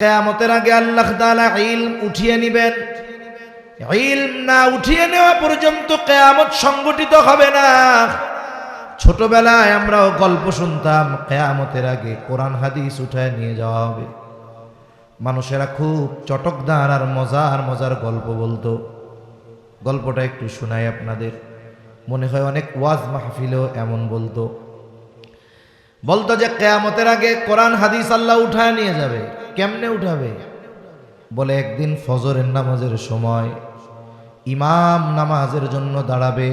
কিয়ামতের আগে আল্লাহ তাআলা ইলম উঠিয়ে নেবেন। ইলম না উঠিয়ে নেওয়া পর্যন্ত কিয়ামত সংগঠিত হবে না। ছোটবেলায় আমরাও গল্প শুনতাম, কিয়ামতের আগে কোরআন হাদিস উঠায় নিয়ে যাওয়া হবে। মানুষেরা খুব চটকদার আর মজার মজার গল্প বলতো। গল্পটা একটু শোনাই আপনাদের, মনে হয় অনেক ওয়াজ মাহফিলেও এমন বলতো যে কিয়ামতের আগে কোরআন হাদিস আল্লাহ উঠায় নিয়ে যাবে। কেমনে উঠাবে? বলে একদিন ফজরের নামাজের সময় ইমাম নামাজের জন্য দাঁড়াবে,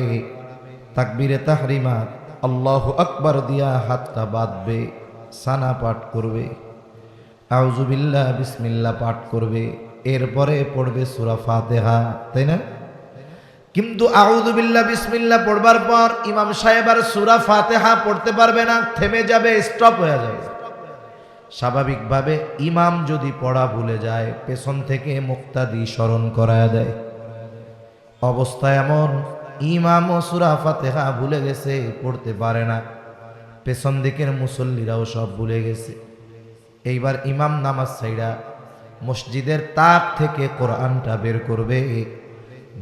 তাকবীরে তাহরিমা আল্লাহু আকবার দিয়া হাতটা বাঁধবে, সানা পাঠ করবে, আউযু বিল্লাহ বিসমিল্লাহ পাঠ করবে, এরপরে পড়বে সূরা ফাতিহা, তাই না? কিন্তু আউযু বিল্লাহ বিসমিল্লাহ পড়বার পর ইমাম সাহেব আর সূরা ফাতিহা পড়তে পারবে না, থেমে যাবে, স্টপ হয়ে যাবে। স্বাভাবিকভাবে ইমাম যদি পড়া ভুলে যায়, পেছন থেকে মুক্তাদি স্মরণ করায় দেয়। অবস্থা এমন, ইমামও সূরা ফাতিহা ভুলে গেছে, পড়তে পারে না, পেছন দিকের মুসল্লিরাও সব ভুলে গেছে। এইবার ইমাম নামাজ ছাইড়া মসজিদের তাক থেকে কোরআনটা বের করবে,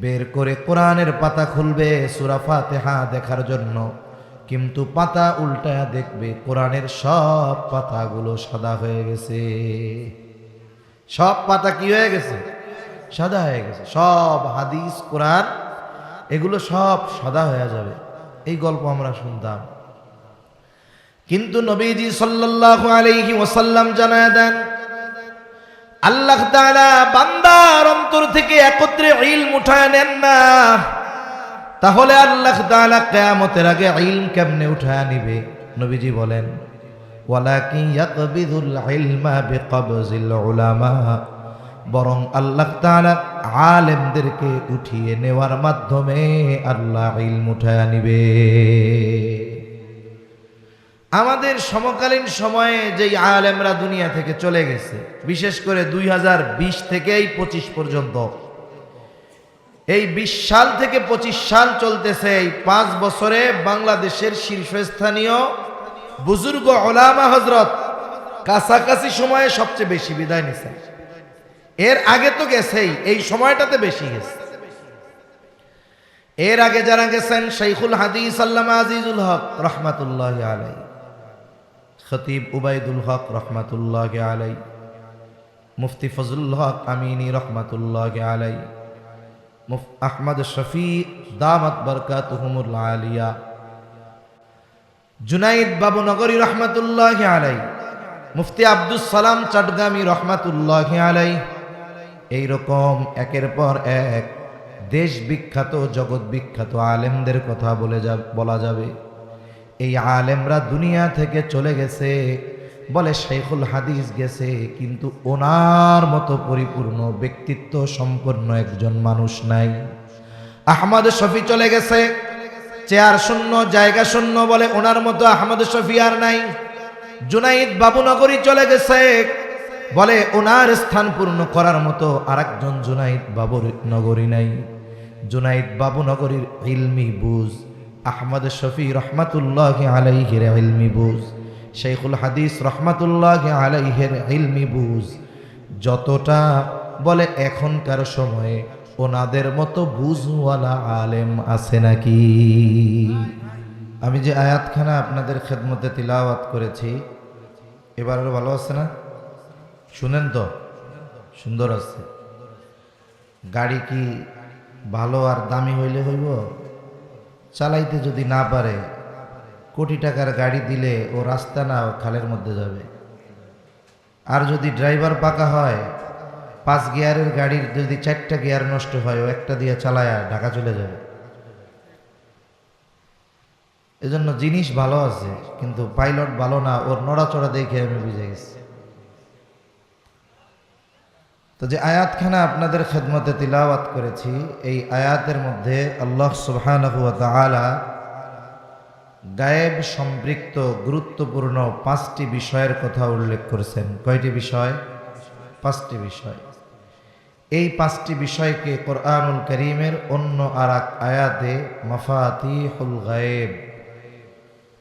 বের করে কোরআনের পাতা খুলবে সূরা ফাতিহা দেখার জন্য। কিন্তু পাতা উল্টায়া দেখবে কোরআনের সব পাতাগুলো সাদা হয়ে গেছে। সব পাতা কি হয়ে গেছে? সাদা হয়ে গেছে। সব হাদিস কোরআন এগুলো সব সাদা হয়ে যাবে। এই গল্প আমরা শুনতাম, কিন্তু নবীজি সাল্লাল্লাহু আলাইহি ওয়াসাল্লাম জানায় দেন, আল্লাহ তাআলা বান্দার অন্তর থেকে একত্রে ইলম উঠায় নেন না। তাহলে আল্লাহ তাআলা কিয়ামতের আগে ইলম কেমনে উঠায় নিবে? নবীজি বলেন, ওয়ালাকিন ইয়াকবিদুল ইলমা বিকবজিল উলামা, বরং আল্লাহ তাআলা আলেমদেরকে উঠিয়ে নেওয়ার মাধ্যমে আল্লাহ ইলম উঠায় নিবে। আমাদের সমকালীন সময়ে যেই আলেমরা দুনিয়া থেকে চলে গেছে, বিশেষ করে 2020 থেকে এই 25 পর্যন্ত, এই 20 সাল থেকে 25 সাল চলতেছে, এই 5 বছরে বাংলাদেশের শীর্ষস্থানীয় বুজুর্গ ওলামা হযরত কাছাকাছি সময়ে সবচেয়ে বেশি বিদায় নিছে। এর আগে তো গেছেই, এই সময়টাতে বেশি গেছে। এর আগে যারা গেছেন, শাইখুল হাদিস আল্লামা আজিজুল হক রহমাতুল্লাহি আলাইহি, খতিব উবাইদুল হক রহমাতুল্লাহি আলাইহি, মুফতি ফজলুল হক আমিনী রহমাতুল্লাহি আলাইহি, আহমদ শফি দামাত বরকাতুহুমুল আলিয়া, জুনাইদ বাবু নগরী রহমাতুল্লাহি আলাইহি, মুফতি আব্দুস সালাম চটগামী রহমাতুল্লাহি আলাইহি। এইরকম একের পর এক দেশ বিখ্যাত জগৎ বিখ্যাত আলেমদের কথা বলা যাবে। এই আলেমরা দুনিয়া থেকে চলে গেছে, বলে শাইখুল হাদিস গেছে, কিন্তু ওনার মতো পরিপূর্ণ ব্যক্তিত্ব সম্পন্ন একজন মানুষ নাই। আহমদ শফি চলে গেছে, চেয়ার শূন্য, জায়গা শূন্য, বলে ওনার মতো আহমদ শফি আর নাই। জুনাইদ বাবুনগরী চলে গেছে, বলে ওনার স্থান পূর্ণ করার মতো আরেকজন জুনাইদ বাবুনগরী নাই। জুনাইদ বাবুনগরীর ইলমি বুঝ, আহমদ শফি রহমাতুল্লাহি আলাইহির ইলমি বুঝ, শাইখুল হাদিস রহমাতুল্লাহি আলাইহির ইলমি বুঝ যতটা, বলে এখনকার সময়ে ওনাদের মতো বুঝওয়ালা আলেম আছে নাকি? আমি যে আয়াতখানা আপনাদের খেদমতে তিলাওয়াত করেছি, এবার আরো ভালো আছে না? শুনেন তো, সুন্দর আছে। গাড়ি কি ভালো আর দামি হইলে হইব? চালাইতে যদি না পারে, কোটি টাকার গাড়ি দিলে ও রাস্তা না, খালের মধ্যে যাবে। আর যদি ড্রাইভার পাকা হয়, 5 গিয়ারের গাড়ির যদি 4টা গিয়ার নষ্ট হয়, ও একটা দিয়ে চালায় ঢাকা চলে যাবে। এজন্য জিনিস ভালো আছে, কিন্তু পাইলট ভালো না, ওর নড়াচড়া দেখে আমি বুঝে গেছি। তো যে আয়াতখানা আপনাদের খেদমতে তিলাওয়াত করেছি, এই আয়াতের মধ্যে আল্লাহ সুবহানাহু ওয়া তাআলা গায়েব সম্পৃক্ত গুরুত্বপূর্ণ 5টি বিষয়ের কথা উল্লেখ করেছেন। কয়টি বিষয়? 5টি বিষয়। এই 5টি বিষয়কে কোরআনুল কারীমের অন্য আরেক আয়াতে মাফাতিহুল গায়েব,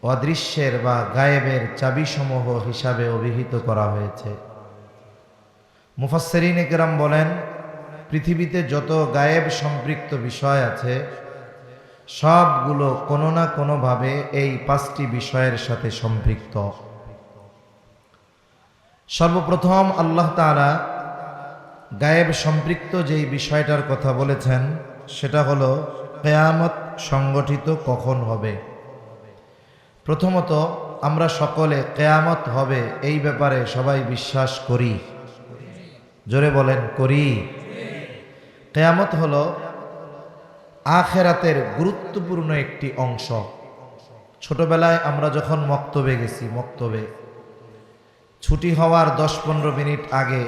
অদৃশ্যের বা গায়েবের চাবিসমূহ হিসাবে অভিহিত করা হয়েছে। মুফাসসিরিনে কেরাম বলেন, পৃথিবীতে যত গায়েব সম্পৃক্ত বিষয় আছে সবগুলো কোনো না কোনোভাবে এই 5টি বিষয়ের সাথে সম্পৃক্ত। সর্বপ্রথম আল্লাহ তাআলা গায়েব সম্পৃক্ত যেই বিষয়টার কথা বলেছেন সেটা হলো কিয়ামত সংগঠিত কখন হবে। প্রথমত আমরা সকলে কিয়ামত হবে এই ব্যাপারে সবাই বিশ্বাস করি। জোরে বলেন, করি। কিয়ামত হলো আখিরাতের গুরুত্বপূর্ণ একটি অংশ। ছোটবেলায় আমরা যখন মক্তবে গেছি, মক্তবে ছুটি হওয়ার 10-15 মিনিট আগে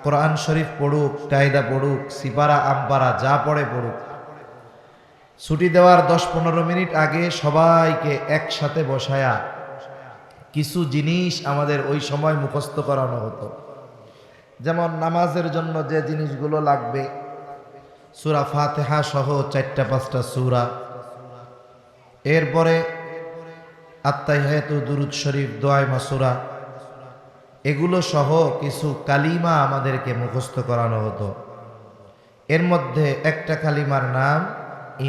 কোরআন শরীফ পড়ুক, কায়দা পড়ুক, সিপারা আমপারা যা পড়ে পড়ুক, ছুটি দেওয়ার 10-15 মিনিট আগে সবাইকে একসাথে বসায়া কিছু জিনিস আমাদের ওই সময় মুখস্থ করানো হতো। যেমন নামাজের জন্য যে জিনিসগুলো লাগবে, সূরা ফাতিহা সহ 4-5টা সূরা, এরপরে আত্তাহিয়াতু, দুরুদ শরীফ, দোয়া মাসুরা, এগুলো সহ কিছু কালিমা আমাদেরকে মুখস্থ করানো হতো। এর মধ্যে একটা কালিমার নাম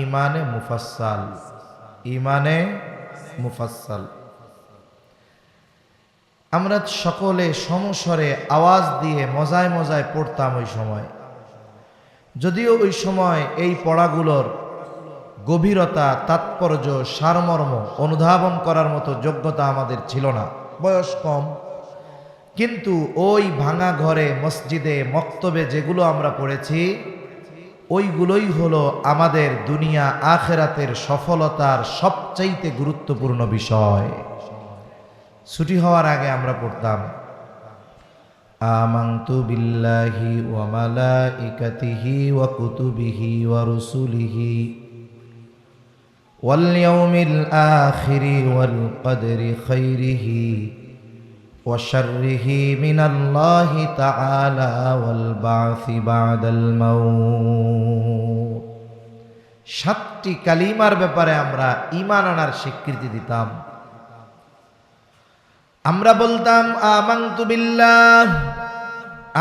ঈমানে মুফাসসাল। ঈমানে মুফাসসাল আমরা সকলে সমস্বরে আওয়াজ দিয়ে মজায় মজায় পড়তাম ওই সময়। যদিও ওই সময় এই পড়াগুলোর গভীরতা, তাৎপর্য, সারমর্ম অনুধাবন করার মতো যোগ্যতা আমাদের ছিল না, বয়স কম। কিন্তু ওই ভাঙা ঘরে, মসজিদে, মক্তবে যেগুলো আমরা পড়েছি ওইগুলোই হলো আমাদের দুনিয়া আখিরাতের সফলতার সবচাইতে গুরুত্বপূর্ণ বিষয়। ছুটি হওয়ার আগে আমরা পড়তাম আমানতু বিল্লাহি ওয়া মালাইকাতিহি ওয়া কুতুবিহি ওয়া রুসুলিহি ওয়াল ইয়াউমিল আখিরি ওয়াল কদরি খাইরিহি ওয়া শাররিহি মিনাল্লাহি তাআলা ওয়াল বা'সি বা'দাল মাউত। 7টি কালিমার ব্যাপারে আমরা ঈমান আনার স্বীকৃতি দিতাম। আমরা বলতাম আমানতু বিল্লাহ,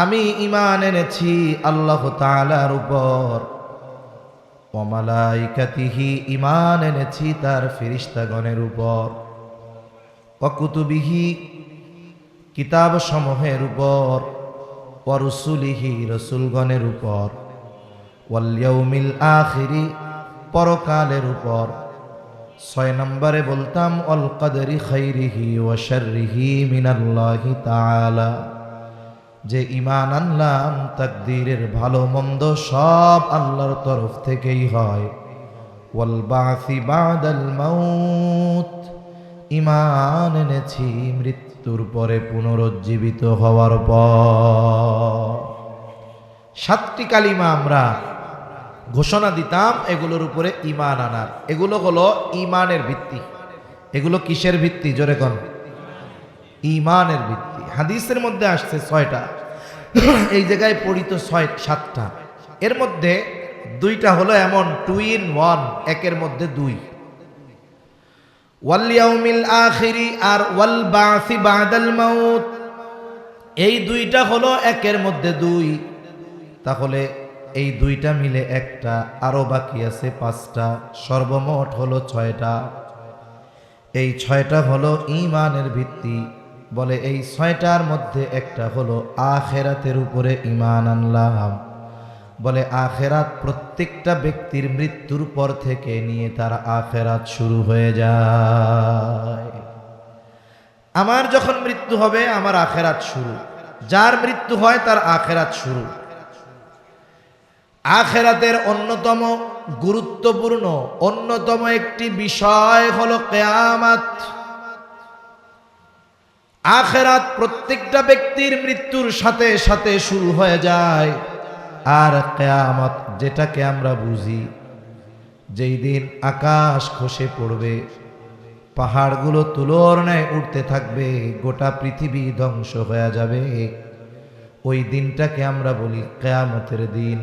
আমি ঈমান এনেছি আল্লাহ তাআলার উপর, ওয়া মালাইকাতিহি, ঈমান এনেছি তার ফেরেশতাগণের উপর, ওয়া কুতুবিহি, কিতাব সমূহের উপর, ওয়া রুসুলিহি, রাসূলগণের উপর, ওয়াল ইয়াউমিল আখিরি, পরকালের উপর। 6 নম্বরে বলতাম অল কদরি খাইরিহি ওয়া শাররিহি মিনাল্লাহি তাআলা, যে ঈমান আনলাম তাকদীরের ভালো মন্দ সব আল্লাহর তরফ থেকেই হয়। ওয়াল বা'সি বা'দাল মাউত, ঈমান এনেছি মৃত্যুর পরে পুনরুজ্জীবিত হওয়ার পর। 7টি কালিমা আমরা ঘোষণা দিতাম এগুলোর উপরে ঈমান আনার। এগুলো হলো ঈমানের ভিত্তি। এগুলো কিসের ভিত্তি? জোরে কোন? ঈমানের ভিত্তি। হাদিসের মধ্যে আসছে 6টা, এই জায়গায় পড়িত 7টা। এর মধ্যে 2টা হলো এমন 2 in 1, একের মধ্যে 2। ওয়াল ইয়াউমিল আখিরি আর ওয়াল বা'সি বা'দাল মাউত, এই 2টা হলো একের মধ্যে 2। তাহলে এই 2টা মিলে একটা, আরো বাকি আছে 5টা, সর্বমোট হলো 6টা। এই 6টা হলো ঈমানের ভিত্তি। বলে এই 6টার মধ্যে একটা হলো আখিরাতের উপরে ঈমান আনলাম। বলে আখিরাত প্রত্যেকটা ব্যক্তির মৃত্যুর পর থেকে নিয়ে তার আখিরাত শুরু হয়ে যায়। আমার যখন মৃত্যু হবে আমার আখিরাত শুরু, যার মৃত্যু হয় তার আখিরাত শুরু। আখিরাতের অন্যতম গুরুত্বপূর্ণ অন্যতম একটি বিষয় হলো কিয়ামত। আখিরাত প্রত্যেকটা ব্যক্তির মৃত্যুর সাথে সাথে শুরু হয়ে যায়। আর কিয়ামত যেটাকে আমরা বুঝি, যেই দিন আকাশ খসে পড়বে, পাহাড়গুলো তুলোর ন্যায় উঠতে থাকবে, গোটা পৃথিবী ধ্বংস হয়ে যাবে, ওই দিনটাকে আমরা বলি কিয়ামতের দিন।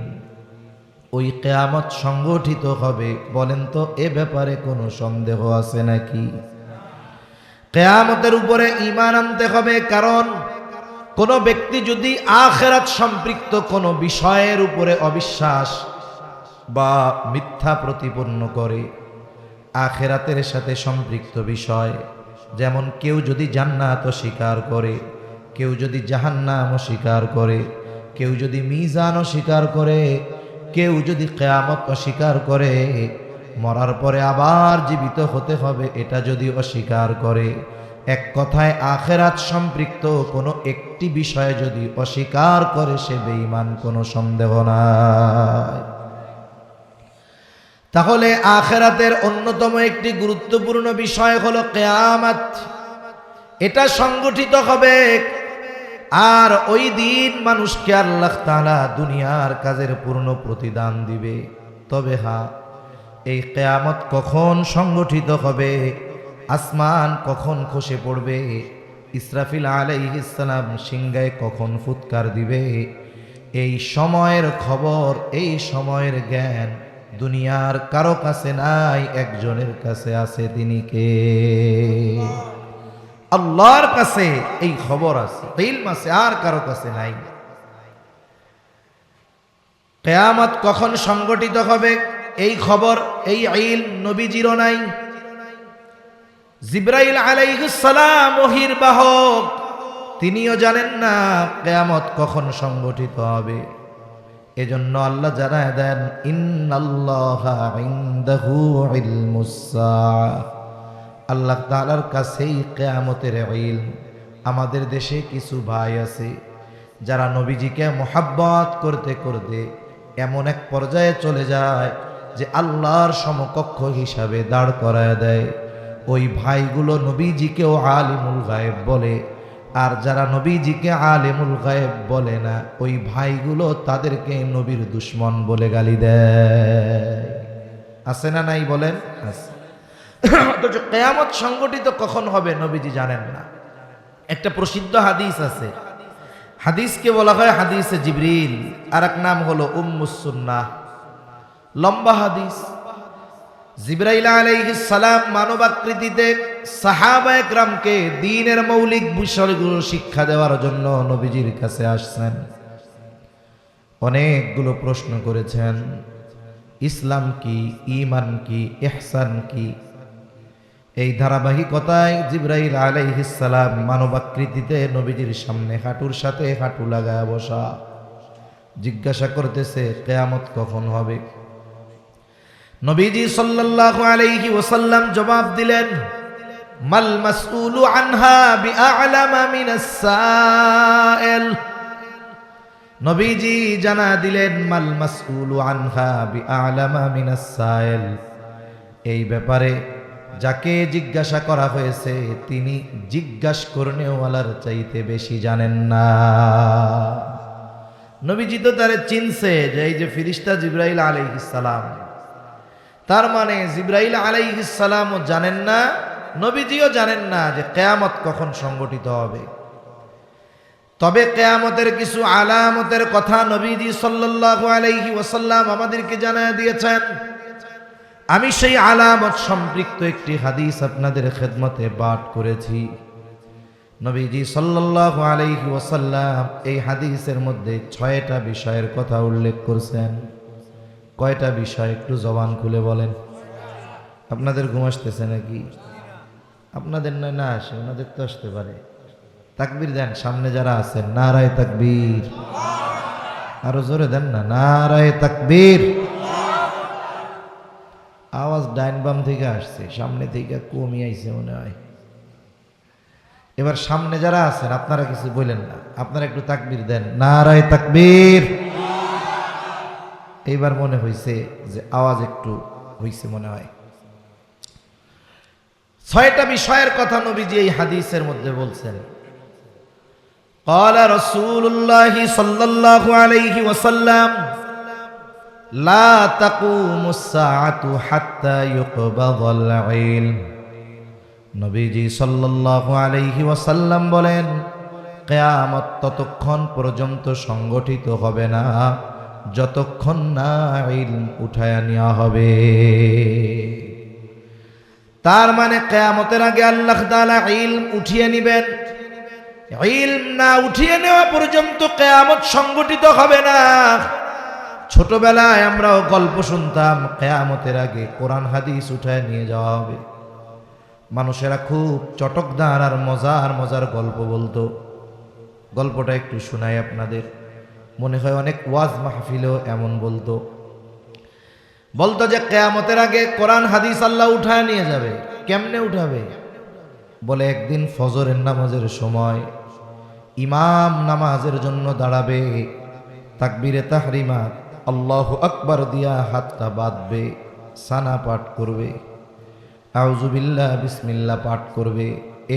ওই কিয়ামত সংগঠিত হবে। বলেন তো এ ব্যাপারে কোনো সন্দেহ আছে নাকি? কিয়ামতের উপরে ঈমান আনতে হবে, কারণ কোন ব্যক্তি যদি আখিরাত সম্পৃক্ত কোনো বিষয়ের উপরে অবিশ্বাস বা মিথ্যা প্রতিপন্ন করে, আখিরাতের সাথে সম্পৃক্ত বিষয়, যেমন কেউ যদি জান্নাত অস্বীকার করে, কেউ যদি জাহান্নাম অস্বীকার করে, কেউ যদি মিজান অস্বীকার করে, কেউ যদি কিয়ামত অস্বীকার করে, মরার পরে আবার জীবিত হতে হবে এটা যদি অস্বীকার করে, এক কথায় আখিরাত সম্পৃক্ত কোনো একটি বিষয়ে যদি অস্বীকার করে সে বেঈমান, কোনো সন্দেহ নাই। তাহলে আখিরাতের অন্যতম একটি গুরুত্বপূর্ণ বিষয় হলো কিয়ামত। এটা সংগঠিত হবে আর ওই দিন মানুষকে আল্লাহ তাআলা দুনিয়ার কাজের পূর্ণ প্রতিদান দিবে। তবে হ্যাঁ, এই কিয়ামত কখন সংগঠিত হবে, আসমান কখন খসে পড়বে, ইসরাফিল আলাইহিস সালাম সিংহায় কখন ফুৎকার দিবে, এই সময়ের খবর, এই সময়ের জ্ঞান দুনিয়ার কারো কাছে নাই, একজনের কাছে আছে। তিনি কে? আল্লাহর কাছে এই খবর আছে, ইলম আছে, আর কারো কাছে নাই। কিয়ামত কখন সংগঠিত হবে এই খবর, এই ইলম নবীজিরও নাই। জিবরাইল আলাইহিস সালাম ওহীর বাহক, তিনিও জানেন না কিয়ামত কখন সংগঠিত হবে। এজন্য আল্লাহ জানায় দেন, ইন্নাল্লাহা ইনদাহু ইলমুস সাআহ, আল্লাহ তাআলার কাছেই কিয়ামতের ইলম। আমাদের দেশে কিছু ভাই আছে যারা নবীজিকে মোহাব্বত করতে করতে এমন এক পর্যায়ে চলে যায় যে আল্লাহর সমকক্ষ হিসাবে দাঁড় করায় দেয়। ওই ভাইগুলো নবীজিকেও আলিমুল গায়েব বলে, আর যারা নবীজিকে আলিমুল গায়েব বলে না, ওই ভাইগুলো তাদেরকে নবীর দুশ্মন বলে গালি দেয়। আছে না নাই বলেন? আছে। অথচ কিয়ামত সংগঠিত কখন হবে নবীজি জানেন না। একটা প্রসিদ্ধ হাদিস আছে, হাদিসকে বলা হয় হাদিসে জিবরিল, আর এক নাম হলো উম্মুস সুন্নাহ। লম্বা হাদিস। জিবরাইল আলাইহিস সালাম মানবাকৃতিতে সাহাবায়ে কেরামকে দ্বীনের মৌলিক বিষয়গুলো শিক্ষা দেওয়ার জন্য নবীজির কাছে আসছেন। অনেকগুলো প্রশ্ন করেছেন, ইসলাম কি, ঈমান কি, ইহসান কি। এই ধারাবাহিকতায় জিবরাইল আলাইহিস সালাম মানবাকৃতিতে নবীজির সামনে হাঁটুর সাথে হাঁটু লাগায় বসা, জিজ্ঞাসা করতেছে কিয়ামত কখন হবে। নবীজি সাল্লাল্লাহু আলাইহি ওয়াসাল্লাম জবাব দিলেন, মাল মাসউলু আনহা বিআ'লামা মিনাস সাইল। নবীজি জানা দিলেন, মাল মাসউলু আনহা বিআ'লামা মিনাস সাইল, এই ব্যাপারে যাকে জিজ্ঞাসা করা হয়েছে তিনি জিজ্ঞাসা করনেওয়ালার চাইতে বেশি জানেন না। নবীজি তো তারে চিনছে যে এই যে ফেরেশতা জিবরাইল আলাইহিস সালাম, তার মানে জিবরাইল আলাইহিস সালামও জানেন না, নবীজিও জানেন না যে কিয়ামত কখন সংগঠিত হবে। তবে কিয়ামতের কিছু আলামতের কথা নবীজি সাল্লাল্লাহু আলাইহি ওয়াসাল্লাম আমাদেরকে জানায় দিয়েছেন। আমি সেই আলামত সম্পৃক্ত একটি হাদিস আপনাদের খেদমতে পাঠ করেছি। নবীজি সাল্লাল্লাহু আলাইহি ওয়াসাল্লাম এই হাদিসের মধ্যে 6টা বিষয়ের কথা উল্লেখ করেছেন। কয়টা বিষয় একটু জবান খুলে বলেন। আপনাদের ঘুম আসতেছে নাকি? আপনাদের না আসে, ওনাদের তো আসতে পারে। তাকবীর দেন সামনে যারা আছেন, নারায়ে তাকবীর। আরো জোরে দেন না, নারায়ে তাকবীর। আওয়াজ ডাইন বাম থেকে আসছে, সামনে থেকে কমই আইছে মনে হয়। এবার সামনে যারা আছেন আপনারা কিছু বলেন না, আপনারা একটু তাকবীর দেন, নারায়ে তাকবীর। এইবার মনে হয়েছে যে আওয়াজ একটু হয়েছে মনে হয়। 6টা বিষয়ের কথা নবীজি এই হাদিসের মধ্যে বলছেন। ক্বালা রাসূলুল্লাহি সাল্লাল্লাহু আলাইহি ওয়াসাল্লাম, লা তাকুমুস সাআতু হাত্তা ইউকবাদাল ইলম। নবীজি সাল্লাল্লাহু আলাইহি ওয়াসাল্লাম বলেন, কিয়ামত ততক্ষণ পর্যন্ত সংগঠিত হবে না যতক্ষণ না ইলম উঠায়া নেওয়া হবে। তার মানে কিয়ামতের আগে আল্লাহ তাআলা ইলম উঠিয়ে নেবেন। ইলম না উঠিয়ে নেওয়া পর্যন্ত কিয়ামত সংগঠিত হবে না। ছোটবেলায় আমরাও গল্প শুনতাম, কিয়ামতের আগে কোরআন হাদিস উঠায় নিয়ে যাওয়া হবে। মানুষেরা খুব চটকদার আর মজার মজার গল্প বলতো। গল্পটা একটু শোনাই আপনাদের, মনে হয় অনেক ওয়াজ মাহফিলেও এমন বলতো যে কিয়ামতের আগে কোরআন হাদিস আল্লাহ উঠায় নিয়ে যাবে। কেমনে উঠাবে? বলে একদিন ফজরের নামাজের সময় ইমাম নামাজের জন্য দাঁড়াবে, তাকবীরে তাহরিমা আল্লাহু আকবার দিয়া হাতটা বাঁধবে, সানা পাঠ করবে, আউযু বিল্লাহ বিসমিল্লাহ পাঠ করবে,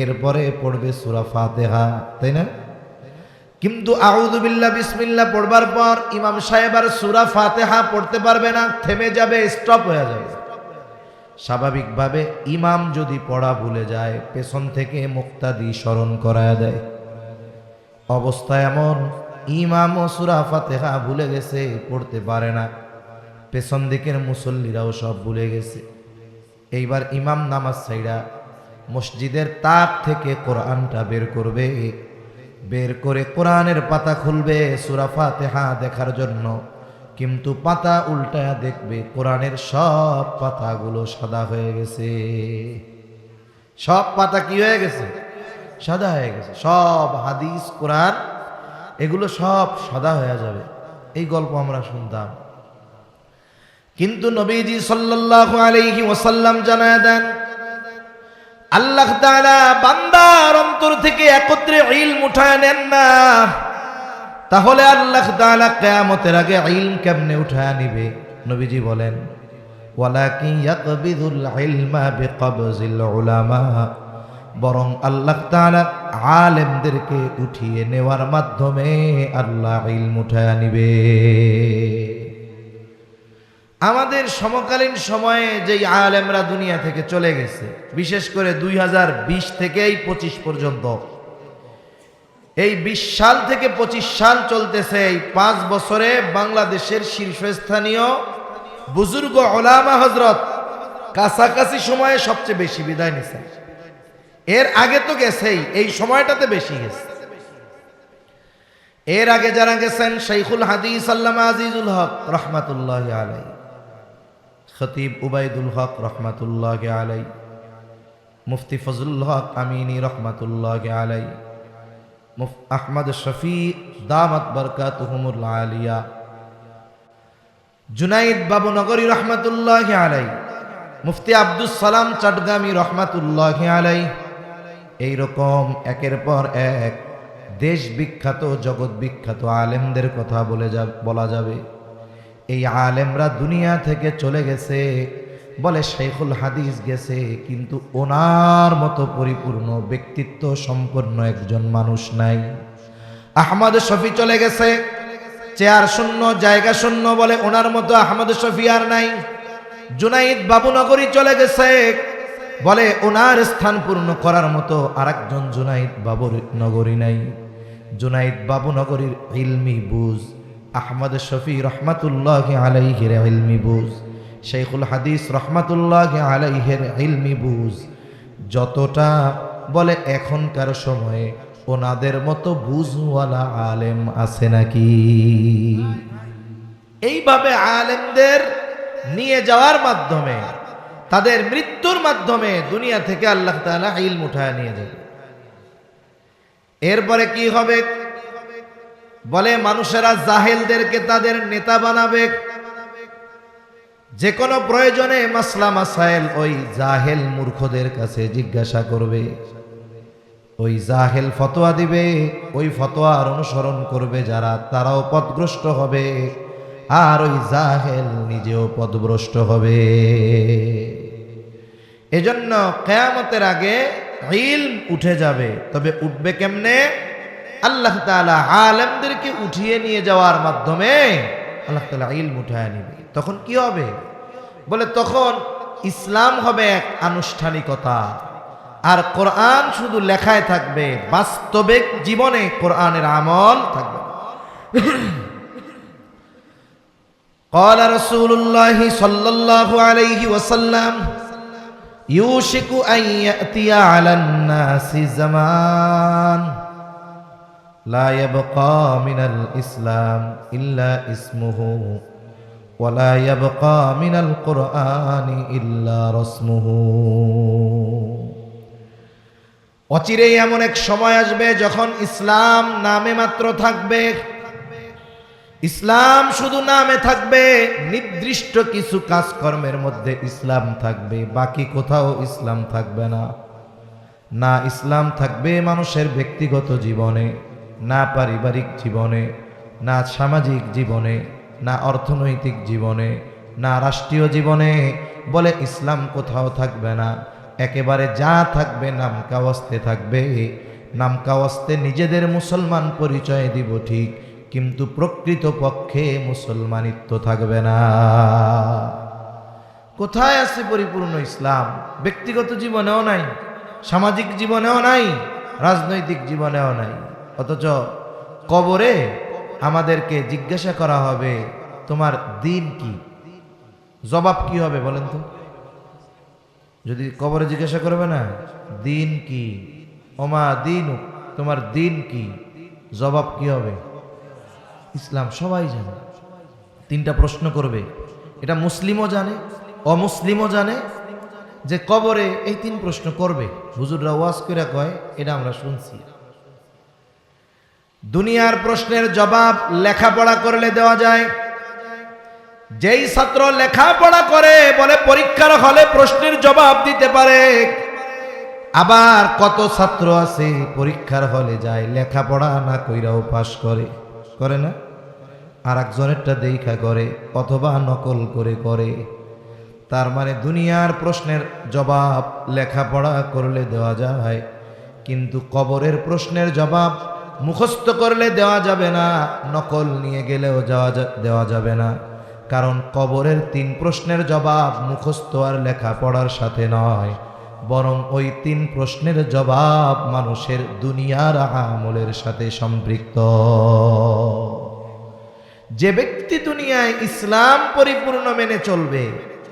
এরপরে পড়বে সূরা ফাতিহা, তাই না? কিন্তু আউযু বিল্লাহ বিসমিল্লাহ পড়বার পর ইমাম সাহেব আর সূরা ফাতিহা পড়তে পারবে না, থেমে যাবে, স্টপ হয়ে যাবে। স্বাভাবিকভাবে ইমাম যদি পড়া ভুলে যায়, পেছন থেকে মুক্তাদি স্মরণ করায় দেয়। অবস্থা এমন, ইমামও সূরা ফাতিহা ভুলে গেছে, পড়তে পারে না, পেছন দিকের মুসল্লিরাও সব ভুলে গেছে। এইবার ইমাম নামাজ ছাইড়া মসজিদের তাক থেকে কোরআনটা বের করবে, বের করে কোরআনের পাতা খুলবে সূরা ফাতিহা দেখার জন্য। কিন্তু পাতা উল্টায়া দেখবে কোরআনের সব পাতাগুলো সাদা হয়ে গেছে। সব পাতা কি হয়ে গেছে? সাদা হয়ে গেছে। সব হাদিস কোরআন এগুলো সব সাদা হয়ে যাবে। এই গল্প আমরা শুনতাম, কিন্তু নবীজি সাল্লাল্লাহু আলাইহি ওয়াসাল্লাম জানায় দেন, আল্লাহ তাআলা বান্দার অন্তর থেকে একত্রে ইলম উঠায় নেন না। তাহলে আল্লাহ তাআলা কিয়ামতের আগে ইলম কেমনে উঠায় নিবে? নবীজি বলেন, ওয়ালাকিন ইয়াকবিদুল ইলমা বিকবজিল উলামা, বরং আল্লাহ তাআলা আলেমদেরকে উঠিয়ে নেওয়ার মাধ্যমে আল্লাহ ইলম উঠায় নিবে। আমাদের সমকালীন সময়ে যেই আলেমরা দুনিয়া থেকে চলে গেছে, বিশেষ করে 2020 থেকে 25 পর্যন্ত, এই 20 সাল থেকে 25 সাল চলতেছে, এই 5 বছরে বাংলাদেশের শীর্ষস্থানীয় বুজুর্গ ওলামা হযরত কাছাকাছি সময়ে সবচেয়ে বেশি বিদায় নিছে। এর আগে তো গেছেই, এই সময়টাতে বেশি গেছে। এর আগে যারা গেছেন, শাইখুল হাদিস আল্লামা আজিজুল হক রহমাতুল্লাহি আলাইহি, খতিব উবাইদুল হক রহমাতুল্লাহি আলাইহি, মুফতি ফজলুল হক আমিনী রহমাতুল্লাহি আলাইহি, আহমদ শফি দামাত বরকাতুহুমুল আলিয়া, জুনাইদ বাবু নগরী রহমাতুল্লাহি আলাইহি, মুফতি আব্দুস সালাম চটগামী রহমাতুল্লাহি আলাইহি। এইরকম একের পর এক দেশ বিখ্যাত জগৎ বিখ্যাত আলেমদের কথা বলা যাবে। এই আলেমরা দুনিয়া থেকে চলে গেছে, বলে শাইখুল হাদিস গেছে, কিন্তু ওনার মতো পরিপূর্ণ ব্যক্তিত্ব সম্পন্ন একজন মানুষ নাই। আহমদ শফি চলে গেছে, চেয়ার শূন্য, জায়গা শূন্য, বলে ওনার মতো আহমদ শফি আর নাই। জুনাইদ বাবুনগরী চলে গেছে, বলে ওনার স্থান পূর্ণ করার মতো আরেকজন জুনাইদ বাবুনগরী নাই। জুনাইদ বাবুনগরীর ইলমি বুঝ, আহমদ শফি রহমাতুল্লাহি আলাইহির ইলমি বুঝ, শাইখুল হাদিস রহমাতুল্লাহি আলাইহির ইলমি বুঝ যতটা, বলে এখনকার সময়ে ওনাদের মতো বুঝওয়ালা আলেম আছে নাকি? এইভাবে আলেমদের নিয়ে যাওয়ার মাধ্যমে, তাদের মৃত্যুর মাধ্যমে দুনিয়া থেকে আল্লাহ তাআলা ইলম উঠায় নিয়ে যাবে। এরপরে কি হবে? বলে মানুষেরা জাহেলদেরকে তাদের নেতা বানাবে। যে কোনো প্রয়োজনে মাসলা মাসাইল ওই জাহেল মূর্খদের কাছে জিজ্ঞাসা করবে, ওই জাহেল ফতোয়া দিবে, ওই ফতোয়ার অনুসরণ করবে যারা, তারাও পথভ্রষ্ট হবে, আর ওই জাহেল নিজেও পথভ্রষ্ট হবে। এজন্য কিয়ামতের আগে ইলম উঠে যাবে। তবে উঠবে কেমনে? আল্লাহ তাআলা আলেমদেরকে উঠিয়ে নিয়ে যাওয়ার মাধ্যমে আল্লাহ তাআলা ইলম উঠায় নিবে। তখন কি হবে? বলে তখন ইসলাম হবে এক আনুষ্ঠানিকতা, আর কোরআন শুধু লেখায় থাকবে, বাস্তবিক জীবনে কোরআনের আমল থাকবে। قال رسول الله صلى الله عليه وسلم يوشك أن يأتي على الناس زمان লা ইয়াবকা মিনাল ইসলাম ইল্লা ইসমুহু ওয়া লা ইয়াবকা মিনাল কুরআনি ইল্লা রাসমুহু। অচিরেই এমন এক সময় আসবে যখন ইসলাম নামে মাত্র থাকবে, ইসলাম শুধু নামে থাকবে, নির্দিষ্ট কিছু কাজকর্মের মধ্যে ইসলাম থাকবে, বাকি কোথাও ইসলাম থাকবে না। না ইসলাম থাকবে মানুষের ব্যক্তিগত জীবনে, না পারিবারিক জীবনে, না সামাজিক জীবনে, না অর্থনৈতিক জীবনে, না রাষ্ট্রীয় জীবনে, বলে ইসলাম কোথাও থাকবে না। একেবারে যা থাকবে নামকাওয়াস্তে থাকবে। নামকাওয়াস্তে নিজেদের মুসলমান পরিচয় দিব ঠিক, কিন্তু প্রকৃত পক্ষে মুসলমানিত্ব থাকবে না। কোথায় আছে পরিপূর্ণ ইসলাম? ব্যক্তিগত জীবনেও নাই, সামাজিক জীবনেও নাই, রাজনৈতিক জীবনেও নাই। অথচ কবরে আমাদেরকে জিজ্ঞাসা করা হবে তোমার দিন কি? জবাব কি হবে বলেন তো? যদি কবরে জিজ্ঞাসা করবে না দিন কি, ওমা দিন, তোমার দিন কি, জবাব কি হবে? ইসলাম। সবাই জানে। তিনটা প্রশ্ন করবে, এটা মুসলিমও জানে, অমুসলিমও জানে যে কবরে এই তিন প্রশ্ন করবে। হুজুররা ওয়াজ করে কয়, এটা আমরা শুনছি। দুনিয়ার প্রশ্নের জবাব লেখাপড়া করলে দেওয়া যায়। যেই ছাত্র লেখাপড়া করে বলে পরীক্ষার হলে প্রশ্নের জবাব দিতে পারে। আবার কত ছাত্র আছে পরীক্ষার হলে যায় লেখাপড়া না কইরাও পাশ করে, করে না? আর একজনেরটা দেখা করে অথবা নকল করে করে। তার মানে দুনিয়ার প্রশ্নের জবাব লেখাপড়া করলে দেওয়া যায়, কিন্তু কবরের প্রশ্নের জবাব মুখস্থ করলে দেওয়া যাবে না, নকল নিয়ে গেলেও দেওয়া যাবে না। কারণ কবরের তিন প্রশ্নের জবাব মুখস্থ আর লেখাপড়ার সাথে নয়, বরং ওই তিন প্রশ্নের জবাব মানুষের দুনিয়ার আমলের সাথে সম্পৃক্ত। যে ব্যক্তি দুনিয়ায় ইসলাম পরিপূর্ণ মেনে চলবে,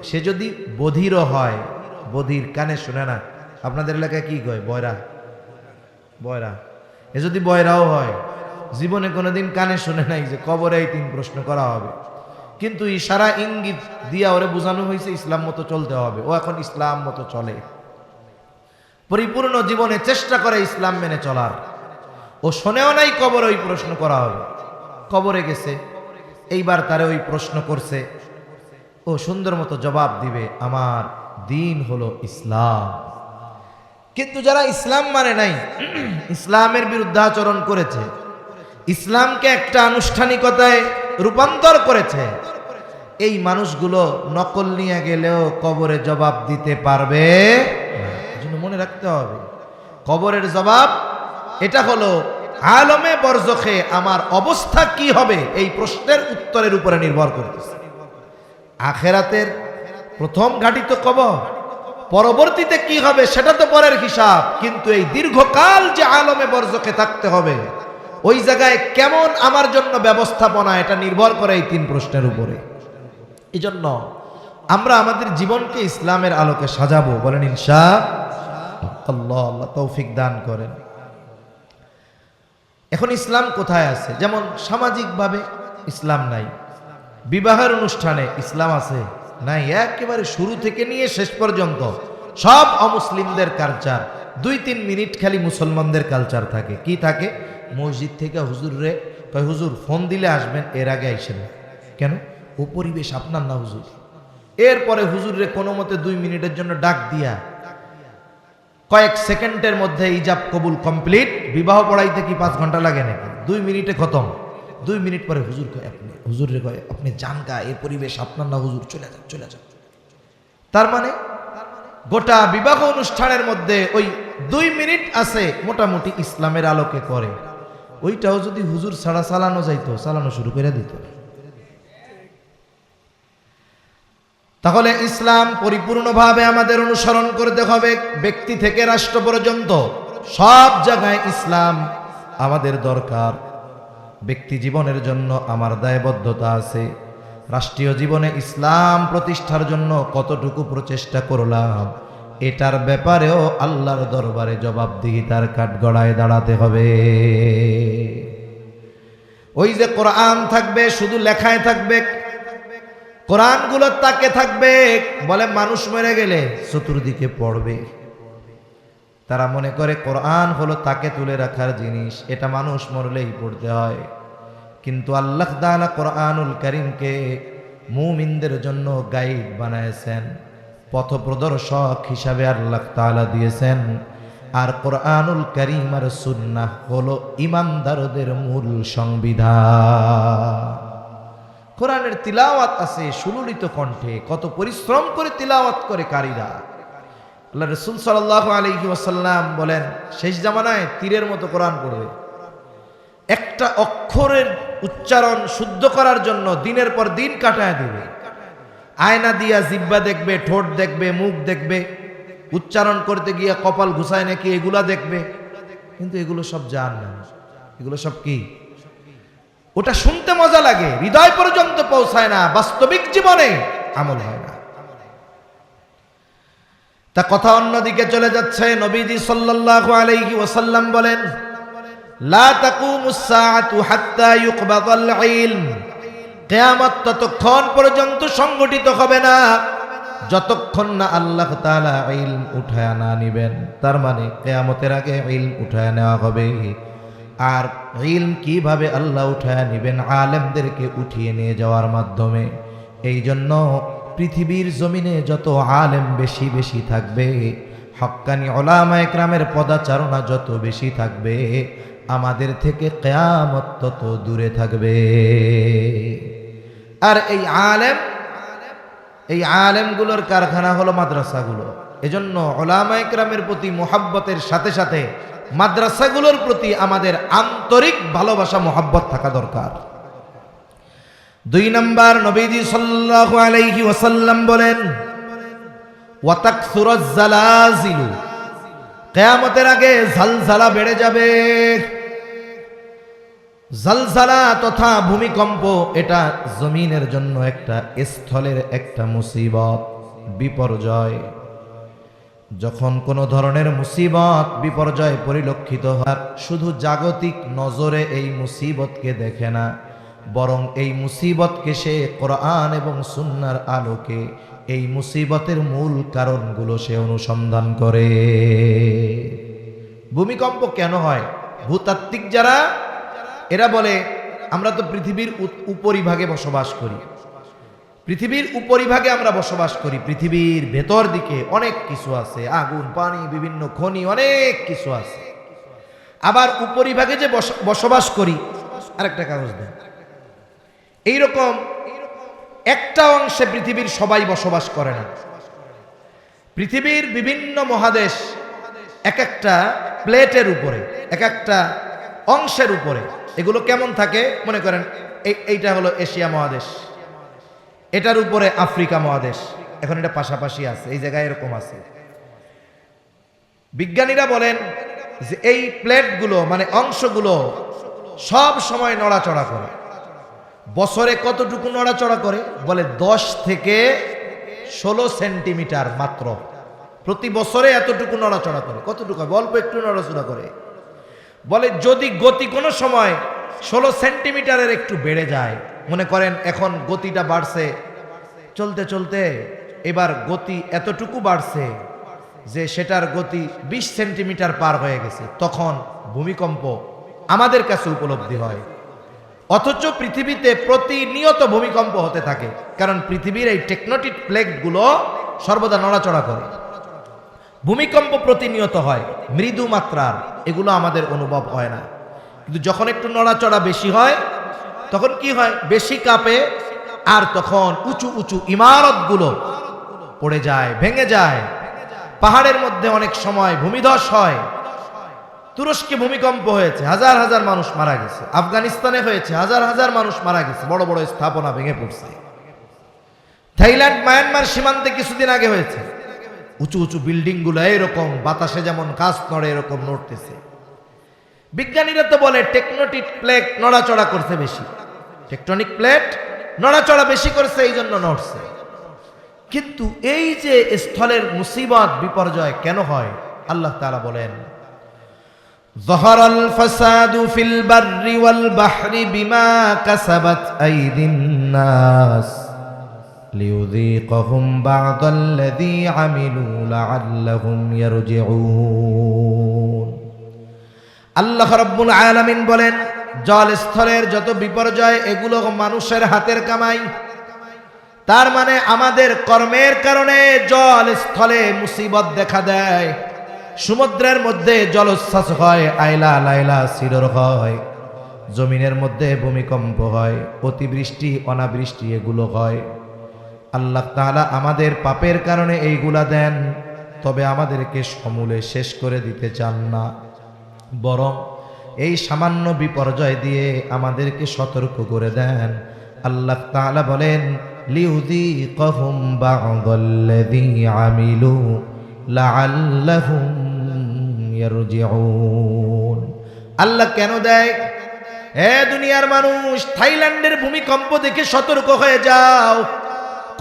সে যদি বধিরও হয়, বধির কানে শুনে না, আপনাদের এলাকায় কি কয়? বয়রা, বয়রা। এ যদি বয়রাও হয়, জীবনে কোনোদিন কানে শুনে নাই যে কবরে এই তিন প্রশ্ন করা হবে, কিন্তু ইশারা ইঙ্গিত দিয়া ওরে বোঝানো হয়েছে ইসলাম মতো চলতে হবে। ও এখন ইসলাম মতো চলে, পরিপূর্ণ জীবনে চেষ্টা করে ইসলাম মেনে চলার। ও শোনেও নাই কবরে ওই প্রশ্ন করা হবে। কবরে গেছে, এইবার তারে ওই প্রশ্ন করছে, ও সুন্দর মতো জবাব দিবে, আমার দিন হলো ইসলাম। কিন্তু যারা ইসলাম মানে নাই, ইসলামের বিরুদ্ধাচরণ করেছে, ইসলামকে একটা আনুষ্ঠানিকতায় রূপান্তর করেছে, এই মানুষগুলো নকল নিয়ে গেলেও কবরে জবাব দিতে পারবে। এজন্য মনে রাখতে হবে, কবরের জবাব এটা হলো আলমে বরজখে আমার অবস্থা কি হবে, এই প্রশ্নের উত্তরের উপরে নির্ভর করতেছে। আখেরাতের প্রথম ঘাঁটি তো কবর, পরবর্তীতে কি হবে সেটা তো পরের হিসাব, কিন্তু এই দীর্ঘকাল যে আলমে বরজখে থাকতে হবে, ওই জায়গায় কেমন আমার জন্য ব্যবস্থাপনা, এটা নির্ভর করে এই তিন প্রশ্নের উপরে। এই জন্য আমরা আমাদের জীবনকে ইসলামের আলোকে সাজাবো, বলেন ইনশাআল্লাহ। আল্লাহ তৌফিক দান করেন। এখন ইসলাম কোথায় আছে? যেমন সামাজিকভাবে ইসলাম নাই, বিবাহের অনুষ্ঠানে ইসলাম আছে নাই, একেবারে শুরু থেকে নিয়ে শেষ পর্যন্ত সব অমুসলিমদের কালচার। 2-3 মিনিট খালি মুসলমানদের কালচার থাকে। কি থাকে? মসজিদ থেকে হুজুর রে কয়, হুজুর ফোন দিলে আসবেন, এর আগে আইসেন কেন? ও পরিবেশ আপনার না হুজুর। এরপরে হুজুর রে কোনো মতে 2 মিনিটের জন্য ডাক দিয়া কয়েক সেকেন্ডের মধ্যে ইজাব কবুল কমপ্লিট। বিবাহ পড়াইতে কি 5 ঘন্টা লাগে নাকি? 2 মিনিটে খতম। 2 মিনিট পরে হুজুর কয়, আপনি হুজুর রে কয়, আপনি যান গা, এই পরিবেশ আপনার না হুজুর, চলে যান, চলে যান। তার মানে গোটা বিবাহ অনুষ্ঠানের মধ্যে ওই 2 মিনিট আছে মোটামুটি ইসলামের আলোকে করে। ওইটাও যদি হুজুর ছাড়া চালানো যাইতো, চালানো শুরু করে দিত। তাহলে ইসলাম পরিপূর্ণভাবে আমাদের অনুসরণ করতে হবে, ব্যক্তি থেকে রাষ্ট্র পর্যন্ত সব জায়গায় ইসলাম আমাদের দরকার। ব্যক্তি জীবনের জন্য আমার দায়বদ্ধতা আছে, রাষ্ট্রীয় জীবনে ইসলাম প্রতিষ্ঠার জন্য কতটুকু প্রচেষ্টা করলাম, এটার ব্যাপারেও আল্লাহর দরবারে জবাবদিহিতার কাঠগড়ায় দাঁড়াতে হবে। ওই যে কোরআন থাকবে, শুধু লেখায় থাকবে, কোরআনগুলো তাকে থাকবে, বলে মানুষ মরে গেলে চতুর্দিকে পড়বে। তারা মনে করে কোরআন হলো তাকে তুলে রাখার জিনিস, এটা মানুষ মরলেই পড়তে হয়। কিন্তু আল্লাহ তাআলা কোরআনুল কারীমকে মুমিনদের জন্য গাইড বানায়ছেন, পথপ্রদর্শক হিসাবে আল্লাহ তাআলা দিয়েছেন। আর কোরআনুল কারীম আর সুন্নাহ হলো ঈমানদারদের মূল সংবিধান। কোরআনের তিলাওয়াত আছে সুললিত কণ্ঠে, কত পরিশ্রম করে তিলাওয়াত করে কারীরা। আল্লাহ রাসূল সাল্লাল্লাহু আলাইহি ওয়াসাল্লাম বলেন, শেষ জামানায় তীরের মতো কোরআন পড়বে। একটা অক্ষরের উচ্চারণ শুদ্ধ করার জন্য দিনের পর দিন কাটায় দেবে। আয়না দিয়া জিহ্বা দেখবে, ঠোঁট দেখবে, মুখ দেখবে, উচ্চারণ করতে গিয়ে কপাল ঘুষায় নাকি এগুলা দেখবে। কিন্তু এগুলো সব জান না, এগুলো সব কি? ওটা শুনতে মজা লাগে, হৃদয় পর্যন্ত পৌঁছায় না, বাস্তবিক জীবনে আমল হয় না। তা কথা অন্যদিকে চলে যাচ্ছে। নবীজি সাল্লাল্লাহু আলাইহি ওয়াসাল্লাম বলেন, লা তাকুমুস সাআতু হাত্তা ইউকবাদাল ইলম। কিয়ামত ততক্ষণ পর্যন্ত সংগঠিত হবে না যতক্ষণ না আল্লাহ তাআলা ইলম উঠায় না নিবেন। তার মানে কিয়ামতের আগে ইলম উঠায় নেওয়া হবে। আর ইলম কিভাবে আল্লাহ উঠায় নিবেন? আলেমদেরকে উঠিয়ে নিয়ে যাওয়ার মাধ্যমে। এই জন্য পৃথিবীর জমিনে যত আলেম বেশি বেশি থাকবে, হক্কানি উলামায়ে কেরামের পদাচারণা যত বেশি থাকবে, আমাদের থেকে কিয়ামত তত দূরে থাকবে। আর এই আলেমগুলোর কারখানা হলো মাদ্রাসাগুলো। এজন্য উলামায়ে কেরামের প্রতি মুহাব্বতের সাথে সাথে মাদ্রাসাগুলোর প্রতি আমাদের আন্তরিক ভালোবাসা মুহাব্বত থাকা দরকার। 2 নাম্বার, নবীজি সাল্লাল্লাহু আলাইহি ওয়াসাল্লাম বলেন, ওয়া তাকসুরাজ জালাজিলু। কিয়ামতের আগে জালজালা বেড়ে যাবে। জালজালা তথা ভূমিকম্প, এটা জমিনের জন্য একটা স্থলের একটা মুসিবত, বিপর্যয়। যখন কোনো ধরনের মুসিবত বিপর্যয় পরিলক্ষিত হয়, শুধু জাগতিক নজরে এই মুসিবতকে দেখে না, বরং এই মুসিবতকে সে কোরআন এবং সুন্নাহর আলোকে এই মুসিবতের মূল কারণগুলো সে অনুসন্ধান করে। ভূমিকম্প কেন হয়? ভূতাত্ত্বিক যারা, এরা বলে আমরা তো পৃথিবীর উপরিভাগে বসবাস করি, পৃথিবীর উপরিভাগে আমরা বসবাস করি। পৃথিবীর ভেতর দিকে অনেক কিছু আছে, আগুন, পানি, বিভিন্ন খনি, অনেক কিছু আছে। আবার উপরিভাগে যে বসবাস করি, আরেকটা কাগজ দেন, এইরকম একটা অংশে পৃথিবীর সবাই বসবাস করে না। পৃথিবীর বিভিন্ন মহাদেশ এক একটা প্লেটের উপরে, এক একটা অংশের উপরে। এগুলো কেমন থাকে? মনে করেন এইটা হলো এশিয়া মহাদেশ, এটার উপরে আফ্রিকা মহাদেশ। এখন এটা পাশাপাশি আছে, এই জায়গায় এরকম আছে। বিজ্ঞানীরা বলেন যে এই প্লেটগুলো মানে অংশগুলো সব সময় নড়াচড়া করে। বছরে কতটুকু নড়াচড়া করে? বলে 10 থেকে 16 সেন্টিমিটার মাত্র। প্রতি বছরে এতটুকু নড়াচড়া করে। কতটুকু? অল্প একটু নড়াচড়া করে। বলে যদি গতি কোনো সময় 16 সেন্টিমিটারের একটু বেড়ে যায়, মনে করেন এখন গতিটা বাড়ছে, চলতে চলতে এবার গতি এতটুকু বাড়ছে যে সেটার গতি 20 সেন্টিমিটার পার হয়ে গেছে, তখন ভূমিকম্প আমাদের কাছে উপলব্ধি হয়। অথচ পৃথিবীতে প্রতিনিয়ত ভূমিকম্প হতে থাকে, কারণ পৃথিবীর এই টেকটনিক প্লেটগুলো সর্বদা নড়াচড়া করে। ভূমিকম্প প্রতিনিয়ত হয়, মৃদু মাত্রার, এগুলো আমাদের অনুভব হয় না। কিন্তু যখন একটু নড়াচড়া বেশি হয়, তখন কি হয়? বেশি কাঁপে, আর তখন উঁচু উঁচু ইমারতগুলো পড়ে যায়, ভেঙে যায়। পাহাড়ের মধ্যে অনেক সময় ভূমিধস হয়। তুরস্কে ভূমিকম্প হয়েছে, হাজার হাজার মানুষ মারা গেছে। আফগানিস্তানে হয়েছে, হাজার হাজার মানুষ মারা গেছে, বড় বড় স্থাপনা ভেঙে পড়ছে। থাইল্যান্ড মায়ানমার সীমান্তে কিছুদিন আগে হয়েছে। উঁচু উঁচু বিল্ডিং গুলো এরকম বাতাসে যেমন গাছ নড়ে এরকম নড়তেছে। বিজ্ঞানীরা তো বলে টেকটনিক প্লেট নড়াচড়া করছে বেশি, টেকটনিক প্লেট নড়াচড়া বেশি করছে, এই জন্য নড়ছে। কিন্তু এই যে স্থলের মুসিবত বিপর্যয় কেন হয়, আল্লাহ তাআলা বলেন ظهر الفساد في البر والبحر بما كسبت أيدي الناس ليذيقهم بعض الذي عملوا لعلهم يرجعون। আল্লাহ রাব্বুল আলামিন বলেন জল স্থলের যত বিপর্যয় এগুলো মানুষের হাতের কামাই। তার মানে আমাদের কর্মের কারণে জল স্থলে মুসিবত দেখা দেয়। সমুদ্রের মধ্যে জলোচ্ছ্বাস হয়, আইলা লাইলা সিডর হয়, জমিনের মধ্যে ভূমিকম্প হয়, অতিবৃষ্টি অনাবৃষ্টি এগুলো হয়। আল্লাহ তাআলা আমাদের পাপের কারণে এইগুলা দেন, তবে আমাদেরকে সমূলে শেষ করে দিতে চান না, বরং এই সামান্য বিপর্যয় দিয়ে আমাদেরকে সতর্ক করে দেন। আল্লাহ তাআলা বলেন লিউযীকাহুম বা'দাল্লাযী আমিলু লাআল্লাহুম ইয়ারজিউন। আল্লাহ কেন দেয়? হে দুনিয়ার মানুষ, থাইল্যান্ডের ভূমিকম্প দেখে সতর্ক হয়ে যাও।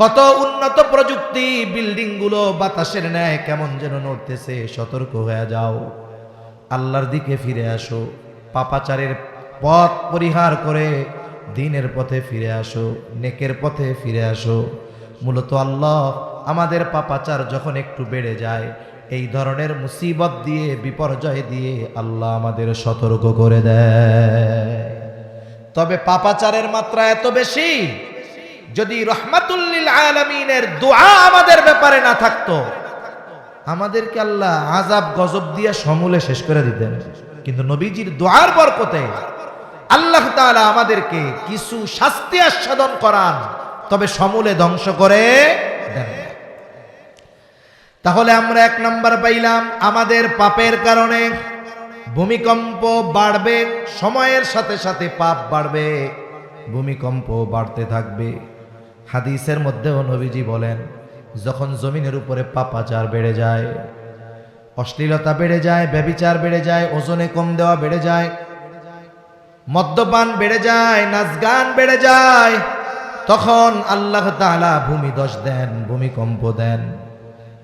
কত উন্নত প্রযুক্তি, বিল্ডিং গুলো বাতাসের ন্যায় কেমন যেন নড়তেছে, সতর্ক হয়ে যাও। আল্লাহর দিকে ফিরে আসো, পাপাচারের পথ পরিহার করে দ্বীনের পথে ফিরে আসো, নেকের পথে ফিরে আসো। মূলত আল্লাহ আমাদের পাপাচার যখন একটু বেড়ে যায়, এই ধরনের মুসিবত দিয়ে বিপর্যয় দিয়ে আল্লাহ আমাদের সতর্ক করে দেয়। তবে পাপাচারের মাত্রা এত বেশি, যদি রহমাতুল লিল আলামিনের দোয়া আমাদের ব্যাপারে না থাকতো, আমাদেরকে আল্লাহ আযাব গজব দিয়ে সমূলে শেষ করে দিতেন। কিন্তু নবীজির দোয়ার বরকতে আল্লাহ তাআলা আমাদেরকে কিছু শাস্তি আস্বাদন করান, তবে সমূলে ধ্বংস করে দেন। তাহলে আমরা এক নাম্বার পাইলাম, আমাদের পাপের কারণে ভূমিকম্প বাড়বে, সময়ের সাথে সাথে পাপ বাড়বে, ভূমিকম্প বাড়তে থাকবে। হাদিসের মধ্যেও নবীজি বলেন যখন জমিনের উপরে পাপাচার বেড়ে যায়, অশ্লীলতা বেড়ে যায়, ব্যভিচার বেড়ে যায়, ওজনে কম দেওয়া বেড়ে যায়, মদ্যপান বেড়ে যায়, নাচ গান বেড়ে যায়, তখন আল্লাহ তাআলা ভূমিধস দেন, ভূমিকম্প দেন।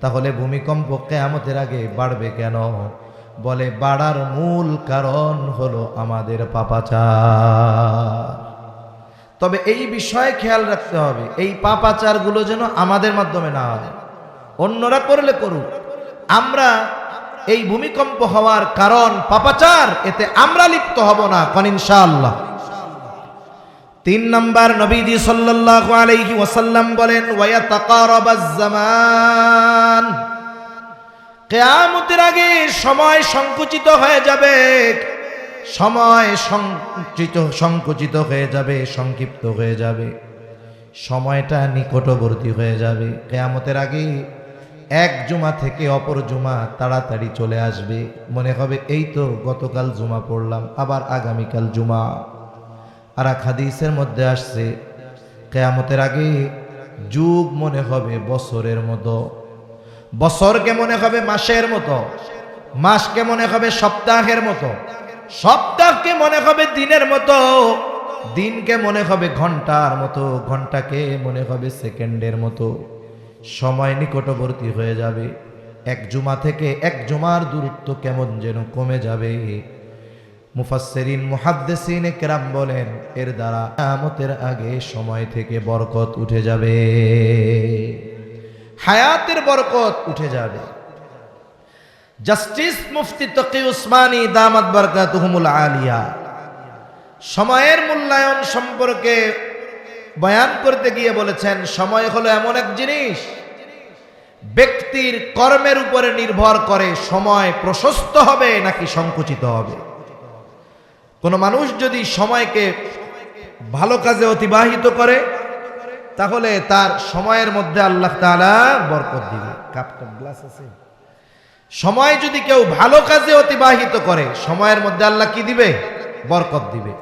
তাহলে ভূমিকম্প কিয়ামতের আগে বাড়বে কেন? বলে বাড়ার মূল কারণ হলো আমাদের পাপাচার। তবে এই বিষয়ে খেয়াল রাখতে হবে, এই পাপাচারগুলো যেন আমাদের মাধ্যমে না হয়, অন্যরা করলে করুক, আমরা এই ভূমিকম্প হওয়ার কারণ পাপাচার, এতে আমরা লিপ্ত হব না, কোন ইনশাআল্লাহ। 3 নাম্বার, নবীজি সাল্লাল্লাহু আলাইহি ওয়াসাল্লাম বলেন ওয়ায়াতাকারাবাজ জামান, কিয়ামতের আগে সময় সংকুচিত হয়ে যাবে, সময় সংকুচিত হয়ে যাবে, সংক্ষিপ্ত হয়ে যাবে, সময়টা নিকটবর্তী হয়ে যাবে। কিয়ামতের আগে এক জুমা থেকে অপর জুমা তাড়াতাড়ি চলে আসবে, মনে হবে এই তো গতকাল জুমা পড়লাম, আবার আগামীকাল জুমা। আর এক হাদিসের মধ্যে আসছে কিয়ামতের আগে যুগ মনে হবে বছরের মতো, বছরকে মনে হবে মাসের মতো, মাসকে মনে হবে সপ্তাহের মতো, সপ্তাহকে মনে হবে দিনের মতো, দিনকে মনে হবে ঘন্টার মতো, ঘন্টাকে মনে হবে সেকেন্ডের মতো। সময় নিকটবর্তী হয়ে যাবে, এক জুমা থেকে এক জুমার দূরত্ব কেমন যেন কমে যাবে। মুফাসসিরিন মুহাদ্দিসিন কেরাম বলেন এর দ্বারা কিয়ামতের আগে সময় থেকে বরকত উঠে যাবে, হায়াতের বরকত উঠে যাবে। জাস্টিস মুফতি তকি উসমানী দামাত বারাকাতুহুমুল আলিয়া সময়ের মূল্যায়ন সম্পর্কে বয়ান করতে গিয়ে বলেছেন, সময় হলো এমন এক জিনিস, ব্যক্তির কর্মের উপরে নির্ভর করে সময় প্রশস্ত হবে নাকি সংকুচিত হবে। কোন মানুষ যদি সময়কে ভালো কাজে অতিবাহিত করে, তাহলে তার সময়ের মধ্যে আল্লাহ তাআলা বরকত দিবে। কাপটা গ্লাস আছে, সময় যদি কেউ ভালো কাজে অতিবাহিত করে, সময়ের মধ্যে আল্লাহ কি দিবে? বরকত দিবে।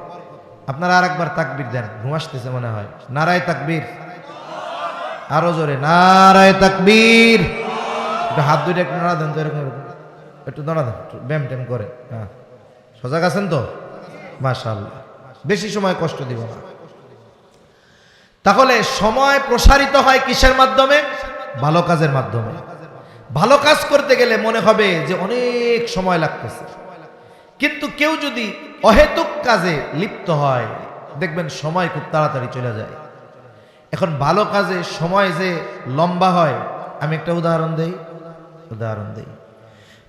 আপনারা আরেকবার তাকবীর দেন, ঘুম আসতেছে মনে হয়। নারায়ে তাকবীর, আরো জোরে নারায়ে তাকবীর। একটু হাত দুইটা একটু নাড়া দেন তো, এরকম একটু নাড়া দেন, ব্যায়াম ট্যাম করে। হ্যাঁ, সজাগ আছেন তো? মাশাআল্লাহ, বেশি সময় কষ্ট দিব না। তাহলে সময় প্রসারিত হয় কিসের মাধ্যমে? ভালো কাজের মাধ্যমে। ভালো কাজ করতে গেলে মনে হবে যে অনেক সময় লাগতেছে, কিন্তু কেউ যদি অহেতুক কাজে লিপ্ত হয় দেখবেন সময় খুব তাড়াতাড়ি চলে যায়। এখন ভালো কাজে সময় যে লম্বা হয়, আমি একটা উদাহরণ দেই।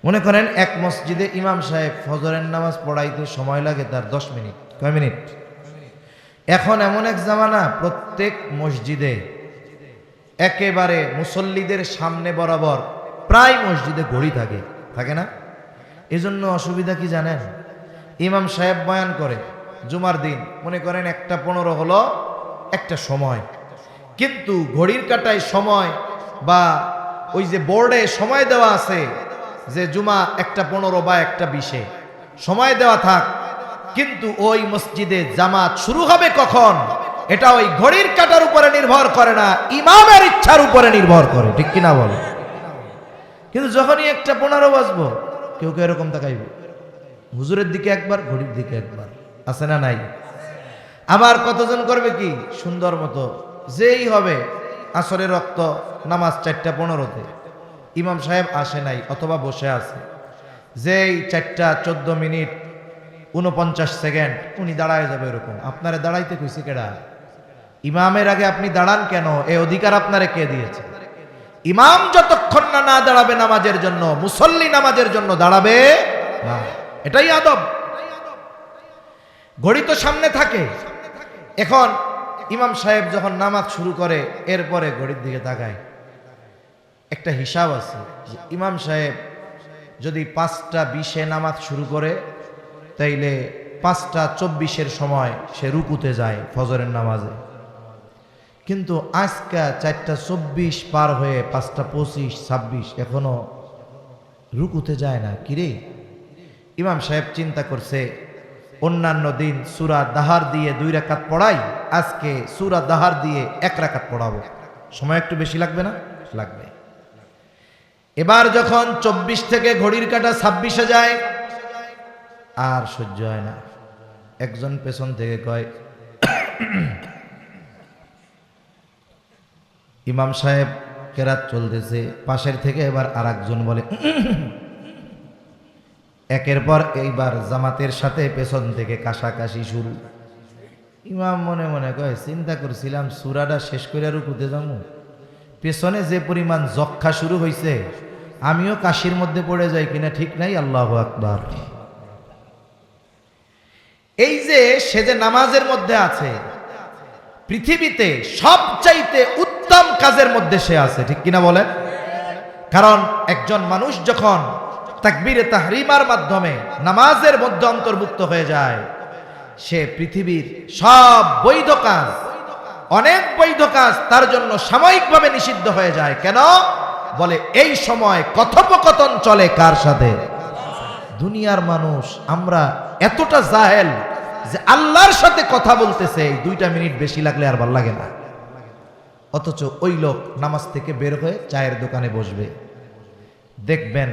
মনে করেন এক মসজিদে ইমাম সাহেব ফজরের নামাজ পড়াইতে সময় লাগে তার 10 মিনিট। কয় মিনিট? এখন এমন এক জামানা, প্রত্যেক মসজিদে একেবারে মুসল্লিদের সামনে বরাবর প্রায় মসজিদে ঘড়ি থাকে, থাকে না? এজন্য অসুবিধা কি জানেন? ইমাম সাহেব বয়ান করে জুমার দিন, মনে করেন 1:15 হলো একটা সময়, কিন্তু ঘড়ির কাঁটায় সময় বা ওই যে বোর্ডে সময় দেওয়া আছে যে জুমা 1:15 বা 1:20 সময় দেওয়া থাক, কিন্তু ওই মসজিদে জামাত শুরু হবে কখন এটা ওই ঘড়ির কাঁটার উপরে নির্ভর করে না, ইমামের ইচ্ছার উপরে নির্ভর করে, ঠিক কিনা বলে? কিন্তু যখনই 1:15 বাজবো কেউ কেউ এরকম তাকাইবে, হুজুরের দিকে একবার, ঘড়ির দিকে একবার, আছে না নাই? আবার কতজন করবে কি সুন্দর মতো, যেই হবে আসরের রক্ত নামাজ 4:15-তে, ইমাম সাহেব আসে নাই অথবা বসে আছে, যেই 4:14 উনি দাঁড়ায় যাবে এরকম। আপনারে দাঁড়াইতে কইছে কেডা? ইমামের আগে আপনি দাঁড়ান কেন? এই অধিকার আপনারে কে দিয়েছে? ইমাম যতক্ষণ না দাঁড়াবে নামাজের জন্য, মুসল্লি নামাজের জন্য দাঁড়াবে না, এটাই আদব। ঘড়ি তো সামনে থাকে। এখন ইমাম সাহেব যখন নামাজ শুরু করে এরপরে ঘড়ির দিকে তাকায়, একটা হিসাব আছে যে ইমাম সাহেব যদি 5:20 নামাজ শুরু করে তাইলে 5:24 সময় সে রুকুতে যায় ফজরের নামাজে, কিন্তু আজকে 4:24 পার হয়ে 5:25, 26 এখনো রুকুতে যায় না। কিরে? ইমাম সাহেব চিন্তা করছে অন্যান্য দিন সূরা দাহার দিয়ে 2 রাকাত পড়াই, আজকে সূরা দাহার দিয়ে 1 রাকাত পড়াবো, সময় একটু বেশি লাগবে না? লাগবে। এবার যখন 24 থেকে ঘড়ির কাঁটা 26-এ যায়, আর সহ্য হয় না। একজন পেছন থেকে কয়, ইমাম সাহেব কেরাত চলতেছে, পাশের থেকে এবার আর একজন বলে, একের পর এইবার জামাতের সাথে পেছন থেকে কাশাকাশি শুরু। ইমাম মনে মনে কয়, চিন্তা করছিলাম সূরাটা শেষ করে রুকুতে যাবো, পেছনে যে পরিমাণ যক্ষা শুরু হয়েছে আমিও কাশির মধ্যে পড়ে যাই কিনা ঠিক নাই। আল্লাহু আকবার। এই যে সে যে নামাজের মধ্যে আছে, পৃথিবীতে সবচাইতে উত্তম কাজের মধ্যে সে আছে, ঠিক কিনা বলেন? কারণ একজন মানুষ যখন তাকবীরে তাহরিমার মাধ্যমে নামাজের মধ্যে অন্তর্ভুক্ত হয়ে যায়, সে পৃথিবীর সব বৈধ কাজ, অনেক বৈধ কাজ তার জন্য সাময়িকভাবে নিষিদ্ধ হয়ে যায়। কেন? বলে এই সময় কথোপকথন চলে কার সাথে? দুনিয়ার মানুষ আমরা এতটা জাহেল যে আল্লাহর সাথে কথা বলতেছে, এই 2টা মিনিট বেশি লাগলে আর ভাল লাগে না, অথচ ওই লোক নামাজ থেকে বের হয়ে চায়ের দোকানে বসবে, দেখবেন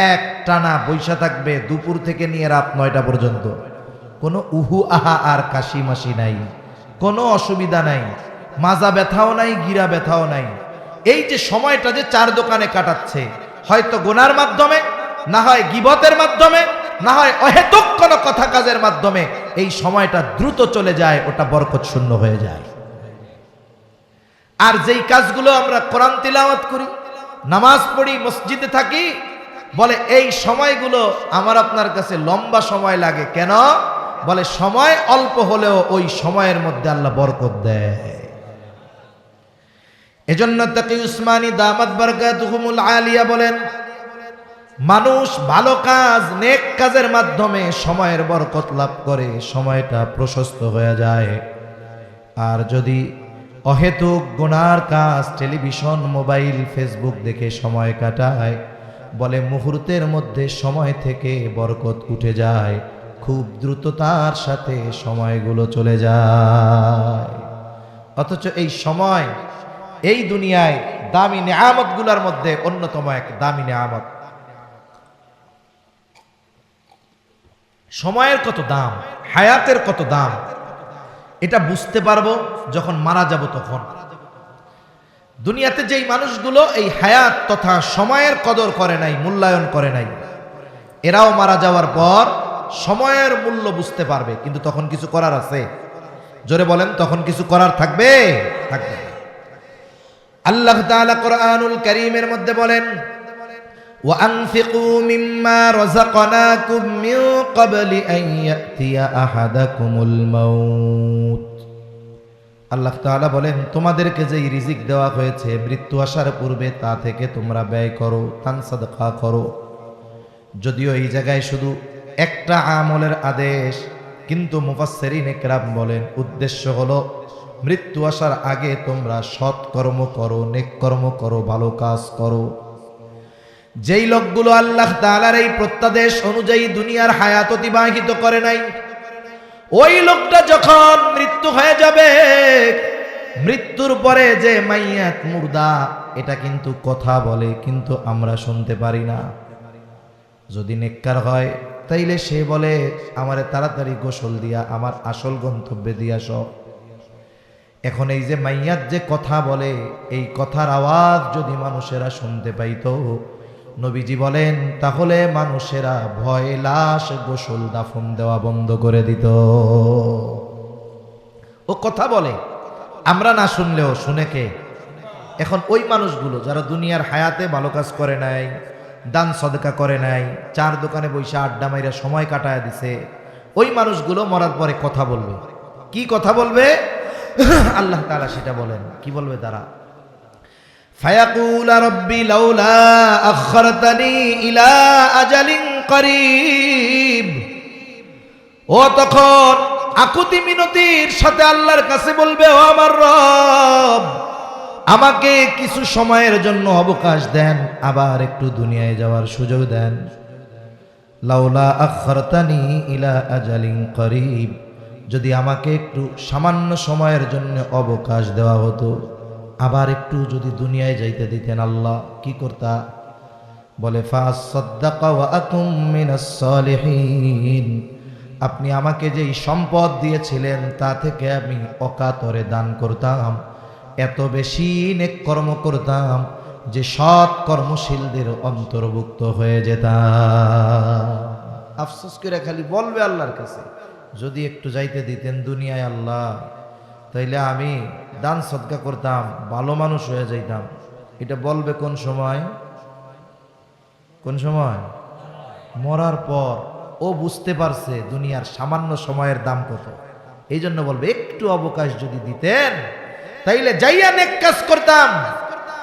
এক টানা বৈশা থাকবে দুপুর থেকে নিয়ে রাত 9টা পর্যন্ত, কোনো উহু আহা আর কাশি মাসি নাই, কোনো অসুবিধা নাই, মাজা ব্যথাও নাই, গিরা ব্যথাও নাই। এই যে সময়টা যে চার দোকানে কাটাচ্ছে, হয়তো গুনার মাধ্যমে, না হয় গীবতের মাধ্যমে, না হয় অহেতুক কোনো কথা কাজের মাধ্যমে, এই সময়টা দ্রুত চলে যায়, ওটা বরকত শূন্য হয়ে যায়। আর যেই কাজগুলো আমরা কোরআন তিলাওয়াত করি, নামাজ পড়ি, মসজিদে থাকি, বলে এই সময়গুলো আমার আপনার কাছে লম্বা সময় লাগে। কেন? বলে সময় অল্প হলেও ওই সময়ের মধ্যে আল্লাহ বরকত দেয়। এজন্য তাকি উসমানী দামাত বারকাতুহুমুল আলিয়া বলেন, মানুষ ভালো কাজ, নেক কাজের মাধ্যমে সময়ের বরকত লাভ করে, সময়টা প্রশস্ত হয়ে যায়। আর যদি অহেতুক গুনার কাজ, টেলিভিশন, মোবাইল, ফেসবুক দেখে সময় কাটায়, বলে মুহূর্তের মধ্যে সময় থেকে বরকত উঠে যায়, খুব দ্রুততার সাথে সময়গুলো চলে যায়। অথচ এই সময় এই দুনিয়ায় দামি নেয়ামতগুলোর মধ্যে অন্যতম এক দামি নেয়ামত। সময়ের কত দাম, হায়াতের কত দাম, এটা বুঝতে পারবো যখন মারা যাব। তখন দুনিয়াতে যেই মানুষগুলো এই হায়াত তথা সময়ের কদর করে নাই, মূল্যায়ন করে নাই, এরাও মারা যাওয়ার পর সময়ের মূল্য বুঝতে পারবে, কিন্তু তখন কিছু করার আছে? জোরে বলেন, তখন কিছু করার থাকবে? থাকবে। আল্লাহ তাআলা কোরআনুল কারীমের মধ্যে বলেন, وَأَنفِقُوا مِمَّا رَزَقْنَاكُم مِّن قَبْلِ أَن يَأْتِيَ أَحَدَكُمُ الْمَوْتُ। আল্লাহ তাআলা বলেন, তোমাদেরকে যেই রিজিক দেওয়া হয়েছে মৃত্যু আসার পূর্বে তা থেকে তোমরা ব্যয় করো, দান সাদকা করো। যদিও এই জায়গায় শুধু একটা আমলের আদেশ, কিন্তু মুফাসসিরিন ইকরাম বলেন উদ্দেশ্য হলো মৃত্যু আসার আগে তোমরা সৎ কর্ম করো, নেক কর্ম করো, ভালো কাজ করো। যেই লোকগুলো আল্লাহ তাআলার এই প্রত্যাদেশ অনুযায়ী দুনিয়ার হায়াত অতিবাহিত করে নাই, ওই লোকটা যখন মৃত্যু হয়ে যাবে, মৃত্যুর পরে যে মাইয়াত মুর্দা, এটা কিন্তু কথা বলে, কিন্তু আমরা শুনতে পারি না। যদি নেককার হয় তাইলে সে বলে, আমারে তাড়াতাড়ি গোসল দিয়া আমার আসল গন্তব্যে দিয়া সব। এখন এই যে মাইয়াত যে কথা বলে, এই কথার আওয়াজ যদি মানুষেরা শুনতে পাইতো, নবীজি বলেন তাহলে মানুষেরা ভয়ে লাশ গোসল দাফন দেওয়া বন্ধ করে দিত। ও কথা বলে, আমরা না শুনলেও শুনে কে? এখন ওই মানুষগুলো যারা দুনিয়ার হায়াতে ভালো কাজ করে নাই, দান সদকা করে নাই, চার দোকানে বৈশা আড্ডা মাইরা সময় কাটায় দিছে, ওই মানুষগুলো মরার পরে কথা বলবে। কি কথা বলবে? আল্লাহ তাআলা সেটা বলেন। কি বলবে তারা? ফায়াকুল রাব্বি লাউলা আখখারতানি ইলা আজালিন করিব। ও তখন আকুতি মিনতির সাথে আল্লাহর কাছে বলবে, ও আমার রব, আমাকে কিছু সময়ের জন্য অবকাশ দেন, আবার একটু দুনিয়ায় যাওয়ার সুযোগ দেন। লাউলা আখখারতানি ইলা আজালিন করিব, যদি আমাকে একটু সামান্য সময়ের জন্য অবকাশ দেওয়া হতো, আবার একটু যদি দুনিয়ায় যাইতে দিতেন, আল্লাহ কি করতা? বলে ফাসাদ্দাকা ওয়া আকুম মিনাস সালিহিন, আপনি আমাকে যেই সম্পদ দিয়েছিলেন তা থেকে আমি অকাতরে দান করতাম, এত বেশি নেক কর্ম করতাম যে সৎ কর্মশীলদের অন্তর্ভুক্ত হয়ে যেতাম। আফসোস করে খালি বলবে আল্লাহর কাছে, যদি একটু যাইতে দিতেন দুনিয়ায় আল্লাহ, তাইলে আমি দান সদকা করতাম, ভালো মানুষ হয়ে যাইতাম। এটা বলবে কোন সময়? কোন সময়? মরার পর। ও বুঝতে পারছে দুনিয়ার সামান্য সময়ের দাম কত, এই জন্য বলবে একটু অবকাশ যদি দিতেন তাইলে যাইয়া নেক কাজ করতাম,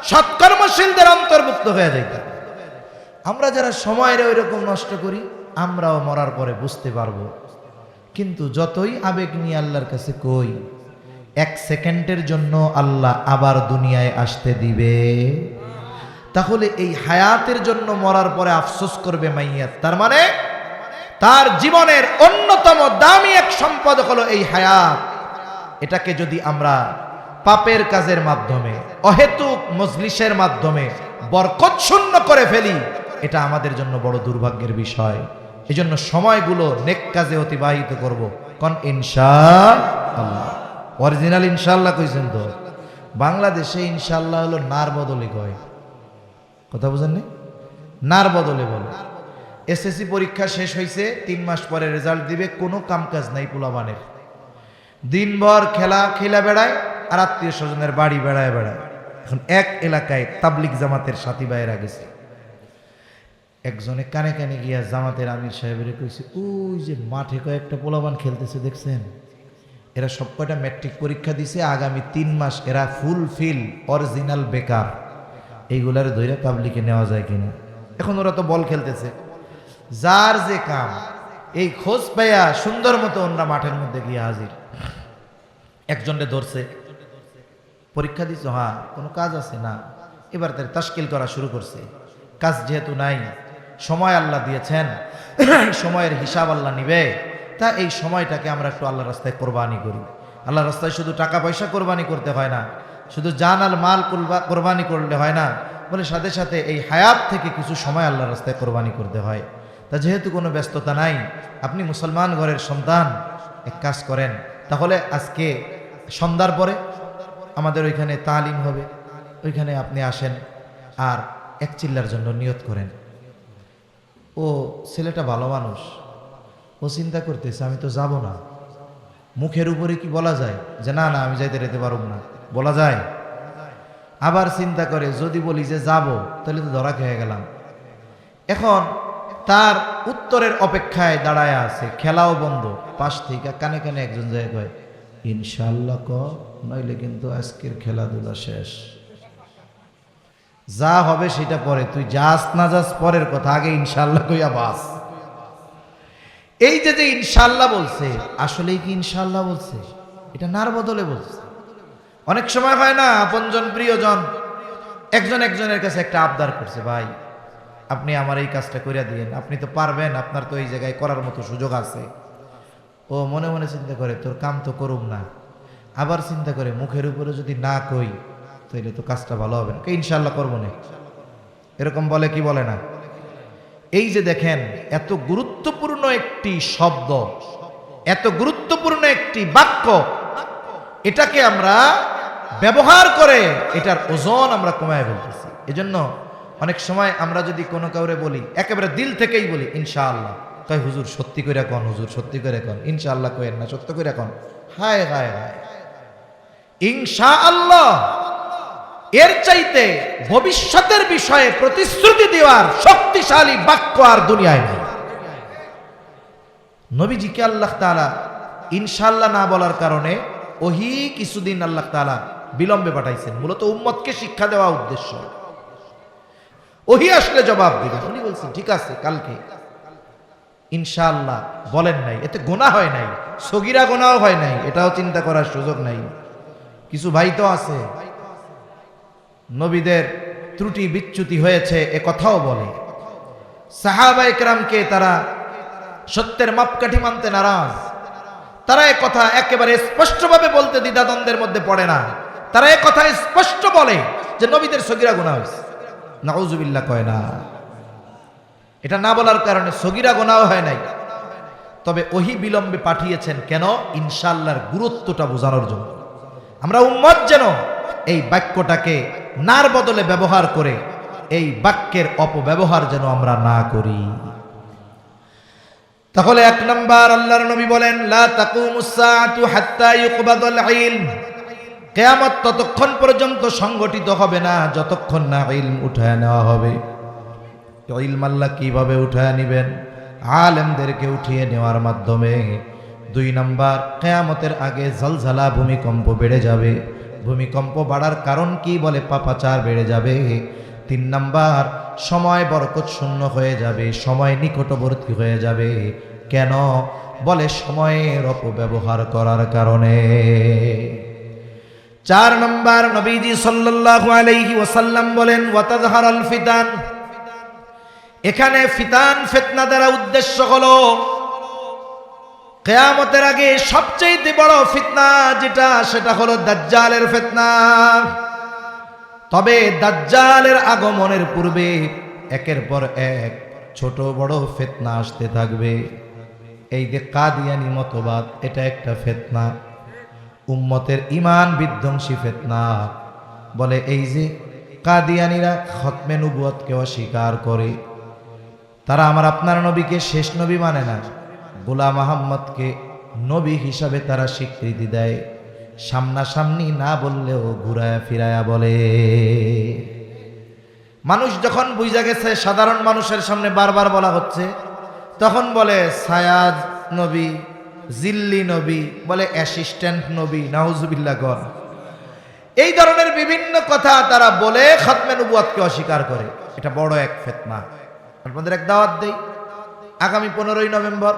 সৎকর্মশীলদের অন্তর্ভুক্ত হয়ে যাইতাম। আমরা যারা সময়ের ওই রকম নষ্ট করি, আমরাও মরার পরে বুঝতে পারবো। কিন্তু যতই আবেগ নিয়ে আল্লাহর কাছে কই, এক সেকেন্ডের জন্য আল্লাহ আবার দুনিয়ায় আসতে দিবে? তাহলে এই হায়াতের জন্য মরার পরে আফসোস করবে মাইয়াত। তার মানে তার জীবনের অন্যতম দামি এক সম্পদ হলো এই হায়াত। এটাকে যদি আমরা পাপের কাজের মাধ্যমে, অহেতুক মজলিসের মাধ্যমে বরকত শূন্য করে ফেলি, এটা আমাদের জন্য বড় দুর্ভাগ্যের বিষয়। এই জন্য সময়গুলো নেক কাজে অতিবাহিত করব। কোন ইনশাআল্লাহ। অরিজিনাল ইনশাআল্লাহ কইছেন তো? বাংলাদেশে ইনশাআল্লাহ হলো নার বদলে কয়। কথা বুঝেননি? নার বদলে বলে। এসএসসি পরীক্ষা শেষ হয়েছে, 3 মাস পরে রেজাল্ট দিবে, কোনো কামকাজ নাই পোলাবানের। দিনভর খেলা বেড়ায় আর আত্মীয় স্বজনের বাড়ি বেড়ায়। এখন এক এলাকায় তাবলিগ জামাতের সাথী ভাইয়েরা গেছে। একজনে কানে কানে গিয়া জামাতের আমির সাহেবের কইছে, ওই যে মাঠে কয়েকটা পোলাবান খেলতেছে দেখছেন, এরা সব কয়টা ম্যাট্রিক পরীক্ষা দিছে, আগামী 3 মাস এরা ফুলফিল অরিজিনাল বেকার, এইগুলার ধৈর্য তাবলিগে নেওয়া যায় কিনা। এখন ওরা তো বল খেলতেছে, যার যে কাম এই খোঁজ পাইয়া সুন্দর মতো ওরা মাঠের মধ্যে গিয়ে হাজির। একজনকে ধরছে, পরীক্ষা দিছ? হ্যাঁ। কোনো কাজ আছে? না। এবার তার তাশকিল করা শুরু করছে। কাজ যেহেতু নাই, সময় আল্লাহ দিয়েছেন, সময়ের হিসাব আল্লাহ নিবে, তা এই সময়টাকে আমরা একটু আল্লাহর রাস্তায় কোরবানি করি। আল্লাহর রাস্তায় শুধু টাকা পয়সা কোরবানি করতে হয় না, শুধু জান আর মাল কোরবানি করলে হয় না, বলে সাথে সাথে এই হায়াত থেকে কিছু সময় আল্লাহর রাস্তায় কোরবানি করতে হয়। তা যেহেতু কোনো ব্যস্ততা নাই, আপনি মুসলমান ঘরের সন্তান, এক কাজ করেন, তাহলে আজকে সন্ধ্যার পরে আমাদের ওইখানে তালিম হবে, ওইখানে আপনি আসেন আর এক চিল্লার জন্য নিয়ত করেন। ও ছেলেটা ভালো মানুষ, ও চিন্তা করতেছে আমি তো যাব না। মুখের উপরে কি বলা যায় যে না না আমি যাইতে যেতে পারব না? বলা যায়। আবার চিন্তা করে যদি বলি যে যাব তাহলে তো ধরা খেয়ে গেলাম। এখন তার উত্তরের অপেক্ষায় দাঁড়ায় আছে, খেলাও বন্ধ। পাশ থেকে কানে কানে একজন যায় কয় ইনশাআল্লাহ ক, নইলে কিন্তু আজকের খেলাধুলা শেষ। যা হবে সেটা পরে, তুই যাস না যাস পরের কথা, আগে ইনশাআল্লাহ কইয়া বাস। এই যে যে ইনশাআল্লাহ বলছে, আসলেই কি ইনশাআল্লাহ বলছে? এটা নার বদলে বলছে। অনেক সময় হয় না, আপনজন প্রিয়জন একজন একজনের কাছে একটা আবদার করছে, ভাই আপনি আমার এই কাজটা কইরা দিয়েন, আপনি তো পারবেন, আপনার তো এই জায়গায় করার মতো সুযোগ আছে। ও মনে মনে চিন্তা করে তোর কাম তো করুম না। আবার চিন্তা করে মুখের উপরে যদি না কই তাহলে তো কাজটা ভালো হবে না, ইনশাআল্লাহ করবো না। এরকম বলে কি বলে না? এই যে দেখেন, এত গুরুত্বপূর্ণ একটি শব্দ, এত গুরুত্বপূর্ণ একটি বাক্য, এটাকে আমরা ব্যবহার করে এটার ওজন আমরা কমায় ফেলতেছি। এজন্য অনেক সময় আমরা যদি কোনো কাউরে বলি, একেবারে দিল থেকেই বলি ইনশাআল্লাহ, তাই হুজুর সত্যি করে কন, হুজুর সত্যি করে কন, ইনশাআল্লাহ কয়েন না, সত্য করে কন। হায় হায় হায়, ইনশাআল্লাহ এর চাইতে ভবিষ্যতের বিষয়ে প্রতিশ্রুতি দেওয়ার শক্তিশালী বাক্য আর দুনিয়ায় নেই। নবীজিকে আল্লাহ তাআলা ইনশাআল্লাহ না বলার কারণে ওহী কিছুদিন আল্লাহ তাআলা বিলম্বে পাঠাইছেন, মূলত উম্মতকে শিক্ষা দেওয়া উদ্দেশ্য। ওহী আসলে জবাব দিবে। উনি বলছেন ঠিক আছে কালকে, ইনশাআল্লাহ বলেন নাই, এতে গুনাহ হয় নাই, সগীরা গুনাহ হয় নাই, এটাও চিন্তা করার সুযোগ নাই। কিছু ভাই তো আছে নবীদের ত্রুটি বিচ্যুতি হয়েছে এ কথাও বলে, সাহাবায়ে কেরামকে তারা সত্যের মাপকাঠি মানতে নারাজ। তারা এ কথা একেবারে স্পষ্টভাবে বলতে দ্বিধাদ্বন্দ্বের মধ্যে পড়ে না। তারা এ কথা স্পষ্ট বলে যে নবীদের সগীরা গুনাহ হয়েছে, নাউজুবিল্লাহ কয় না। এটা না বলার কারণে সগীরা গুনাহ হয় নাই, তবে ওহী বিলম্বে পাঠিয়েছেন কেন? ইনশাআল্লাহর গুরুত্বটা বোঝানোর জন্য। আমরা উম্মত যেন এই বাক্যটাকে নার বদলে ব্যবহার করে এই বাক্যের অপব্যবহার যেন আমরা না করি। তাহলে এক নাম্বার, আল্লাহর নবী বলেন লা তাকুমুস সাআতু হাত্তা ইউকবাদাল ইলম, কিয়ামত ততক্ষণ পর্যন্ত সংগঠিত হবে না যতক্ষণ না ইলম উঠায় নেওয়া হবে। ইলম আল্লাহ কিভাবে উঠায় নেবেন? আলেমদেরকে উঠিয়ে নেওয়ার মাধ্যমে। দুই নাম্বার, কিয়ামতের আগে জলজালা ভূমিকম্প বেড়ে যাবে। ভূমিকম্প বাড়ার কারণ কি? বলে পাপাচার বেড়ে যাবে। তিন নাম্বার, সময় বরকত শূন্য হয়ে যাবে, সময় নিকটবর্তী হয়ে যাবে। কেন? বলে সময়ের অপব্যবহার করার কারণে। চার নাম্বার, নবীজি সাল্লাল্লাহু আলাইহি ওয়াসাল্লাম বলেন ওয়াতাযহারাল ফিতান। এখানে ফিতান ফিতনা দ্বারা উদ্দেশ্য হলো কিয়ামতের আগে সবচেয়ে বড় ফিতনা যেটা, সেটা হলো দাজ্জালের ফিতনা। তবে দাজ্জালের আগমনের পূর্বে একের পর এক ছোট বড় ফিতনা আসতে থাকবে। এই যে কাদিয়ানি মতবাদ, এটা একটা ফিতনা, উম্মতের ঈমান বিধ্বংসী ফিতনা। বলে এই যে কাদিয়ানিরা খতমে নবুয়তকে অস্বীকার করে, তারা আমার আপনার নবীকে শেষ নবী মানে না, গোলাম মুহাম্মদকে নবী হিসাবে তারা স্বীকৃতি দেয়। সামনাসামনি না বললেও ঘুরায়া ফিরায়া বলে। মানুষ যখন বুঝা গেছে সাধারণ মানুষের সামনে বারবার বলা হচ্ছে, তখন বলে সায়াদ নবী, জিল্লি নবী, বলে অ্যাসিস্ট্যান্ট নবী, নাউজুবিল্লাহ গণ। এই ধরনের বিভিন্ন কথা তারা বলে খতমে নবুয়তকে অস্বীকার করে। এটা বড় এক ফিতনা। আপনাদের এক দাওয়াত দেই, আগামী 15ই নভেম্বর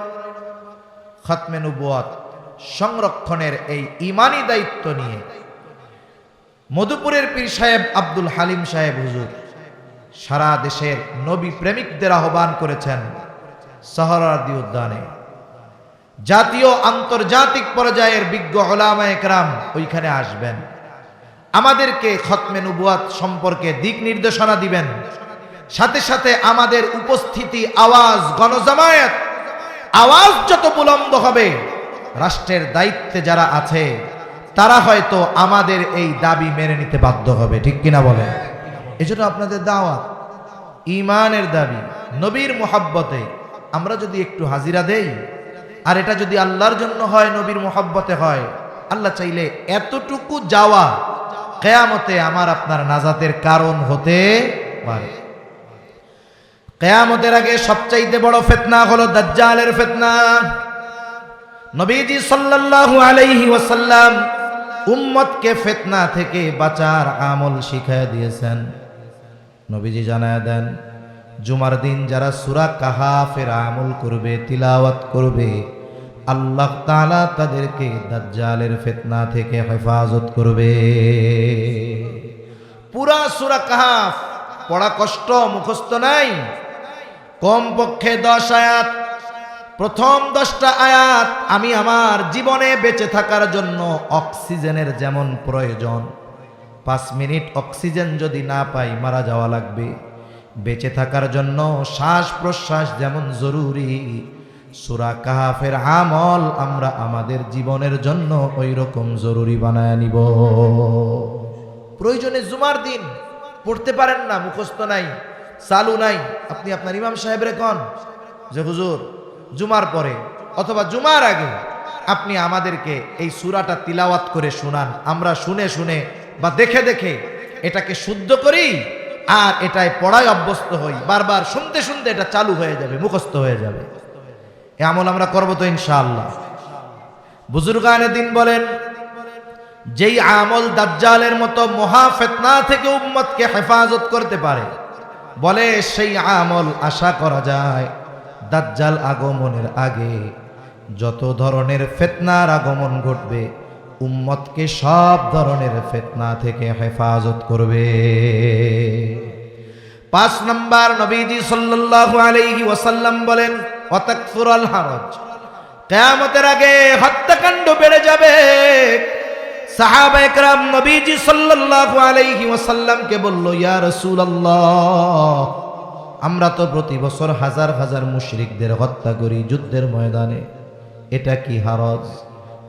খতমে নবুয়ত সংরক্ষণের এই ঈমানি দায়িত্ব নিয়ে মধুপুরের পীর সাহেব আব্দুল হালিম সাহেব হুজুর সারা দেশের নবী প্রেমিকদের আহ্বান করেছেন সোহরাওয়ার্দী উদ্যানে। জাতীয় আন্তর্জাতিক পর্যায়ের বিজ্ঞ উলামায়ে কেরাম ওইখানে আসবেন, আমাদেরকে খতমে নবুয়ত সম্পর্কে দিক নির্দেশনা দিবেন। সাথে সাথে আমাদের উপস্থিতি, আওয়াজ, গণজামায়াত আওয়াজ যত বুলন্দ হবে, রাষ্ট্রের দায়িত্বে যারা আছে তারা হয়তো আমাদের এই দাবি মেনে নিতে বাধ্য হবে, ঠিক কিনা বলেন? এজন্য আপনাদের দাওয়াত, ঈমানের দাবি, নবীর মুহাব্বতে আমরা যদি একটু হাজিরা দেই, আর এটা যদি আল্লাহর জন্য হয়, নবীর মুহাব্বতে হয়, আল্লাহ চাইলে এতটুকু যাওয়া কিয়ামতে আমার আপনার নাজাতের কারণ হতে পারে। কিয়ামতের আগে সবচাইতে বড় ফিতনা হলো দাজ্জালের ফিতনা। নবীজি সাল্লাল্লাহু আলাইহি ওয়াসাল্লাম উম্মতকে ফিতনা থেকে বাঁচার আমল শিখিয়ে দিয়েছেন। নবীজি জানায় দেন, জুমার দিন যারা সূরা কাহাফের আমল করবে, তিলাওয়াত করবে, আল্লাহ তাআলা তাদেরকে দাজ্জালের ফিতনা থেকে হেফাজত করবে। পুরা সূরা কাহাফ পড়া কষ্ট, মুখস্থ নাই, কমপক্ষে 10 আয়াত। প্রথম 10টা আয়াত আমি আমার জীবনে বেঁচে থাকার জন্য অক্সিজেনের যেমন প্রয়োজন, 5 মিনিট অক্সিজেন যদি না পাই মারা যাওয়া লাগবে। বেঁচে থাকার জন্য শ্বাস প্রশ্বাস যেমন জরুরি, সূরা কাহাফের আমল আমরা আমাদের জীবনের জন্য ওই রকম জরুরি বানায় নিব। প্রয়োজনে জুমার দিন পড়তে পারেন না, মুখস্থ নাই, চালু নাই, আপনি আপনার ইমাম সাহেবরে কন যে হুজুর জুমার পরে অথবা জুমার আগে আপনি আমাদেরকে এই সূরাটা তিলাওয়াত করে শোনান, আমরা শুনে শুনে বা দেখে দেখে এটাকে শুদ্ধ করি আর এটাই পড়ায় অভ্যস্ত হই, বারবার শুনতে শুনতে এটা চালু হয়ে যাবে, মুখস্থ হয়ে যাবে। এই আমল আমরা করব তো ইনশাআল্লাহ। বুজুর্গানে দিন বলেন, যেই আমল দাজ্জালের মতো মহা ফিতনা থেকে উম্মতকে হেফাজত করতে পারে, বলে সেই আমল আশা করা যায় দাজ্জাল আগমনের আগে যত ধরনের ফিতনার আগমন ঘটবে উম্মতকে সব ধরনের ফিতনা থেকে হেফাজত করবে। 5 নাম্বার, নবীজি সাল্লাল্লাহু আলাইহি ওয়াসাল্লাম বলেন, ওয়াতাকসুরাল হারাজ, কিয়ামতের আগে হত্যাকাণ্ড বেড়ে যাবে। সাহাবায়ে কেরাম নবীজি সাল্লাল্লাহু আলাইহি ওয়াসাল্লামকে বলল, ইয়া রাসূলুল্লাহ, আমরা তো প্রতি বছর হাজার হাজার মুশরিকদের হত্যা করি যুদ্ধের ময়দানে, এটা কি হারাজ?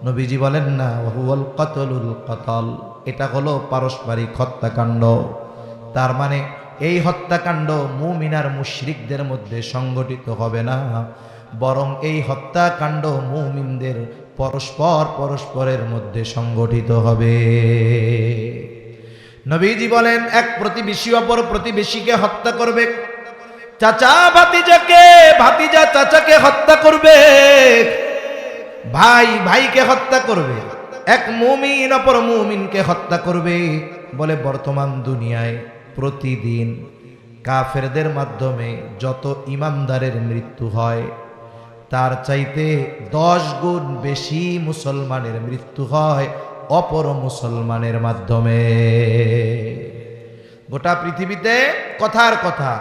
নবীজি বলেন, না, ওয়াহুয়াল কাতলুল কাতাল, এটা হলো পারস্পরিক হত্যাকাণ্ড। তার মানে এই হত্যাকাণ্ড মুমিন আর মুশরিকদের মধ্যে সংগঠিত হবে না, বরং এই হত্যাকাণ্ড মুমিনদের পরস্পরের মধ্যে সংগঠিত হবে। নবীজি বলেন, এক প্রতিবেশী অপর প্রতিবেশীকে হত্যা করবে, চাচা ভাতিজাকে, ভাতিজা চাচাকে হত্যা করবে, ভাই ভাইকে হত্যা করবে, এক মুমিন অপর মুমিনকে হত্যা করবে। বলে বর্তমান দুনিয়ায় প্রতিদিন কাফেরদের মাধ্যমে যত ইমানদারের মৃত্যু হয় তার চাইতে 10 গুণ বেশি মুসলমানের মৃত্যু হয় অপর মুসলমানের মাধ্যমে। গোটা পৃথিবীতে কথার কথা,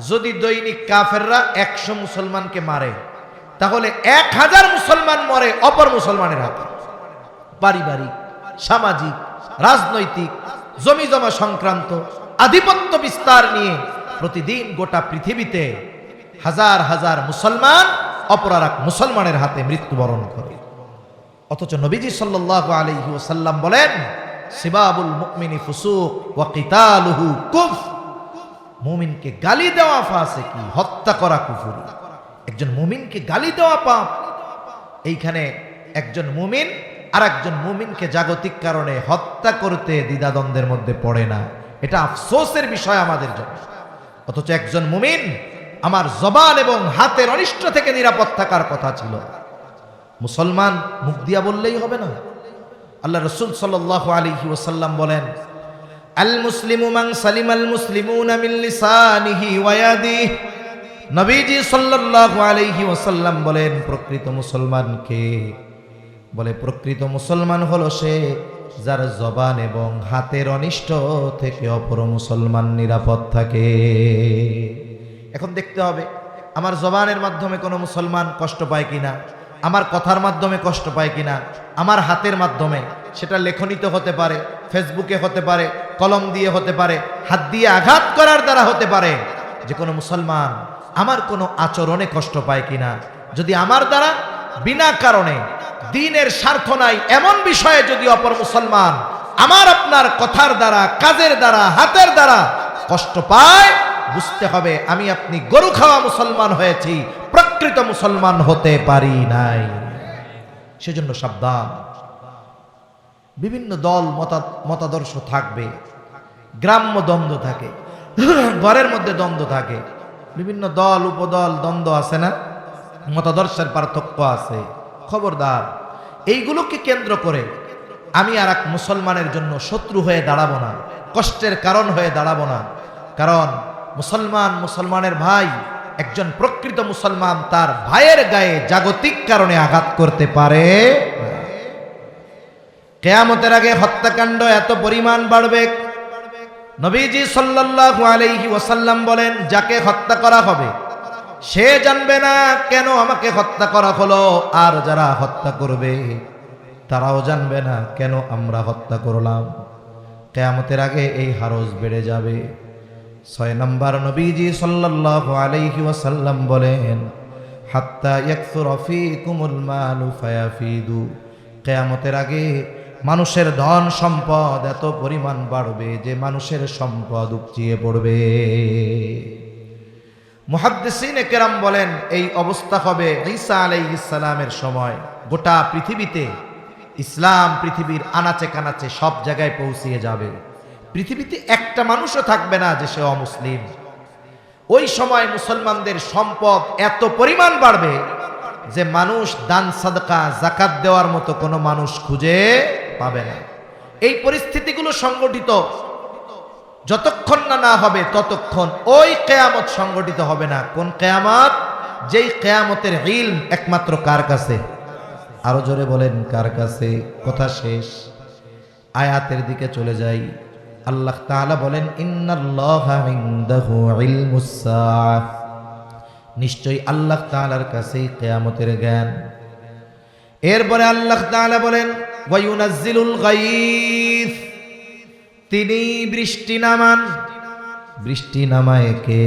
যদি দৈনিক কাফেররা 100 মুসলমানকে মারে, তাহলে 1000 মুসলমান মরে অপর মুসলমানের হাতে। পারিবারিক, সামাজিক, রাজনৈতিক, জমি জমা সংক্রান্ত আধিপত্য বিস্তার নিয়ে প্রতিদিন গোটা পৃথিবীতে হাজার হাজার মুসলমান অপর আর এক মুসলমানের হাতে মৃত্যুবরণ করে। অথচ নবীজি সাল্লাল্লাহু আলাইহি ওয়াসাল্লাম বলেন, সিবাবুল মুমিনি ফুসুক ওয়া কিতালুহু কুফর, মুমিনকে গালি দেওয়া ফাসিকি, হত্যা করা কুফরি। একজন মুমিনকে গালি দেওয়া পাপ। এইখানে একজন মুমিন আর একজন মুমিনকে জাগতিক কারণে হত্যা করতে দ্বিধাদ্বন্দ্বের মধ্যে পড়ে না, এটা আফসোসের বিষয় আমাদের জন্য। অথচ একজন মুমিন আমার জবান এবং হাতের অনিষ্ট থেকে নিরাপদ থাকার কথা ছিল। মুসলমান মুখ দিয়া বললেই হবে না। আল্লাহ রাসূল সাল্লাল্লাহু আলাইহি ওয়াসাল্লাম বলেন, আল মুসলিমু মান সালিমাল মুসলিমুনা মিন লিসানিহি ওয়া ইয়াদিহি। নবীজি সাল্লাল্লাহু আলাইহি ওয়াসাল্লাম বলেন, প্রকৃত মুসলমান কে? বলে, প্রকৃত মুসলমান হলো সে যার জবান এবং হাতের অনিষ্ট থেকে অপর মুসলমান নিরাপদ থাকে। এখন দেখতে হবে আমার জবানের মাধ্যমে কোনো মুসলমান কষ্ট পায় কিনা, আমার কথার মাধ্যমে কষ্ট পায় কিনা, আমার হাতের মাধ্যমে, সেটা লেখনীতে হতে পারে, ফেসবুকে হতে পারে, কলম দিয়ে হতে পারে, হাত দিয়ে আঘাত করার দ্বারা হতে পারে, যে কোনো মুসলমান আমার কোনো আচরণে কষ্ট পায় কিনা। যদি আমার দ্বারা বিনা কারণে দ্বীনের স্বার্থ নাই এমন বিষয়ে যদি অপর মুসলমান আমার আপনার কথার দ্বারা, কাজের দ্বারা, হাতের দ্বারা কষ্ট পায়, বুঝতে হবে আমি আপনি গরু খাওয়া মুসলমান হয়েছি, প্রকৃত মুসলমান হতে পারি নাই। সেজন্য সাবধান। বিভিন্ন দল মতাদর্শ থাকবে, গ্রাম্য দ্বন্দ্ব থাকে, ঘরের মধ্যে দ্বন্দ্ব থাকে, বিভিন্ন দল উপদল দ্বন্দ্ব আছে না, মতাদর্শের পার্থক্য আছে। খবরদার, এইগুলোকে কেন্দ্র করে আমি আর এক মুসলমানের জন্য শত্রু হয়ে দাঁড়াবো না, কষ্টের কারণ হয়ে দাঁড়াবো না। কারণ মুসলমানের ভাই, একজন প্রকৃত মুসলমান তার ভাইয়ের গায়ে জাগতিক কারণে আঘাত করতে পারে। কিয়ামতের আগে হত্যাকাণ্ড এত পরিমাণ বাড়বে, নবীজি সাল্লাল্লাহু আলাইহি ওয়াসাল্লাম বলেন, যাকে হত্যা করা হবে সে জানবে না কেন আমাকে হত্যা করা হলো, আর যারা হত্যা করবে তারাও জানবে না কেন আমরা হত্যা করলাম। কিয়ামতের আগে এই হারজ বেড়ে যাবে। 6 নম্বর, নবীজি সাল্লাল্লাহু আলাইহি ওয়াসাল্লাম বলেন, হাত্তা ইয়াকসুরা ফীকুমুল মালু ফায়াফিদু। কিয়ামতের আগে মানুষের ধন সম্পদ এত পরিমাণ বাড়বে যে মানুষের সম্পদ উপচিয়ে পড়বে। মুহাদ্দিসিনে কেরাম বলেন, এই অবস্থা হবে ঈসা আলাইহিস সালামের সময়। গোটা পৃথিবীতে ইসলাম পৃথিবীর আনাচে কানাচে সব জায়গায় পৌঁছিয়ে যাবে। পৃথিবীতে একটা মানুষও থাকবে না যে সে অমুসলিম। ওই সময় মুসলমানদের সম্পদ এত পরিমাণ বাড়বে যে মানুষ দান সাদকা যাকাত দেওয়ার মতো কোনো মানুষ খুঁজে পাবে না। এই পরিস্থিতিগুলো সংগঠিত যতক্ষণ না হবে ততক্ষণ ওই কিয়ামত সংগঠিত হবে না। কোন কিয়ামত? যেই কিয়ামতের ইলম একমাত্র কার কাছে? আরো জোরে বলেন, কার কাছে? কথা শেষ। আয়াতের দিকে চলে যাই। আল্লাহ তাআলা বলেন, ইন্নাল্লাহা ইনদাহু ইলমুস সাআহ। নিশ্চয়ই আল্লাহ তাআলার কাছে কিয়ামতের জ্ঞান। এরপরে আল্লাহ তাআলা বলেন, ওয়া ইউনাজ্জিলুল গায়থ। তিনি বৃষ্টি নামান। বৃষ্টি নামায় কে?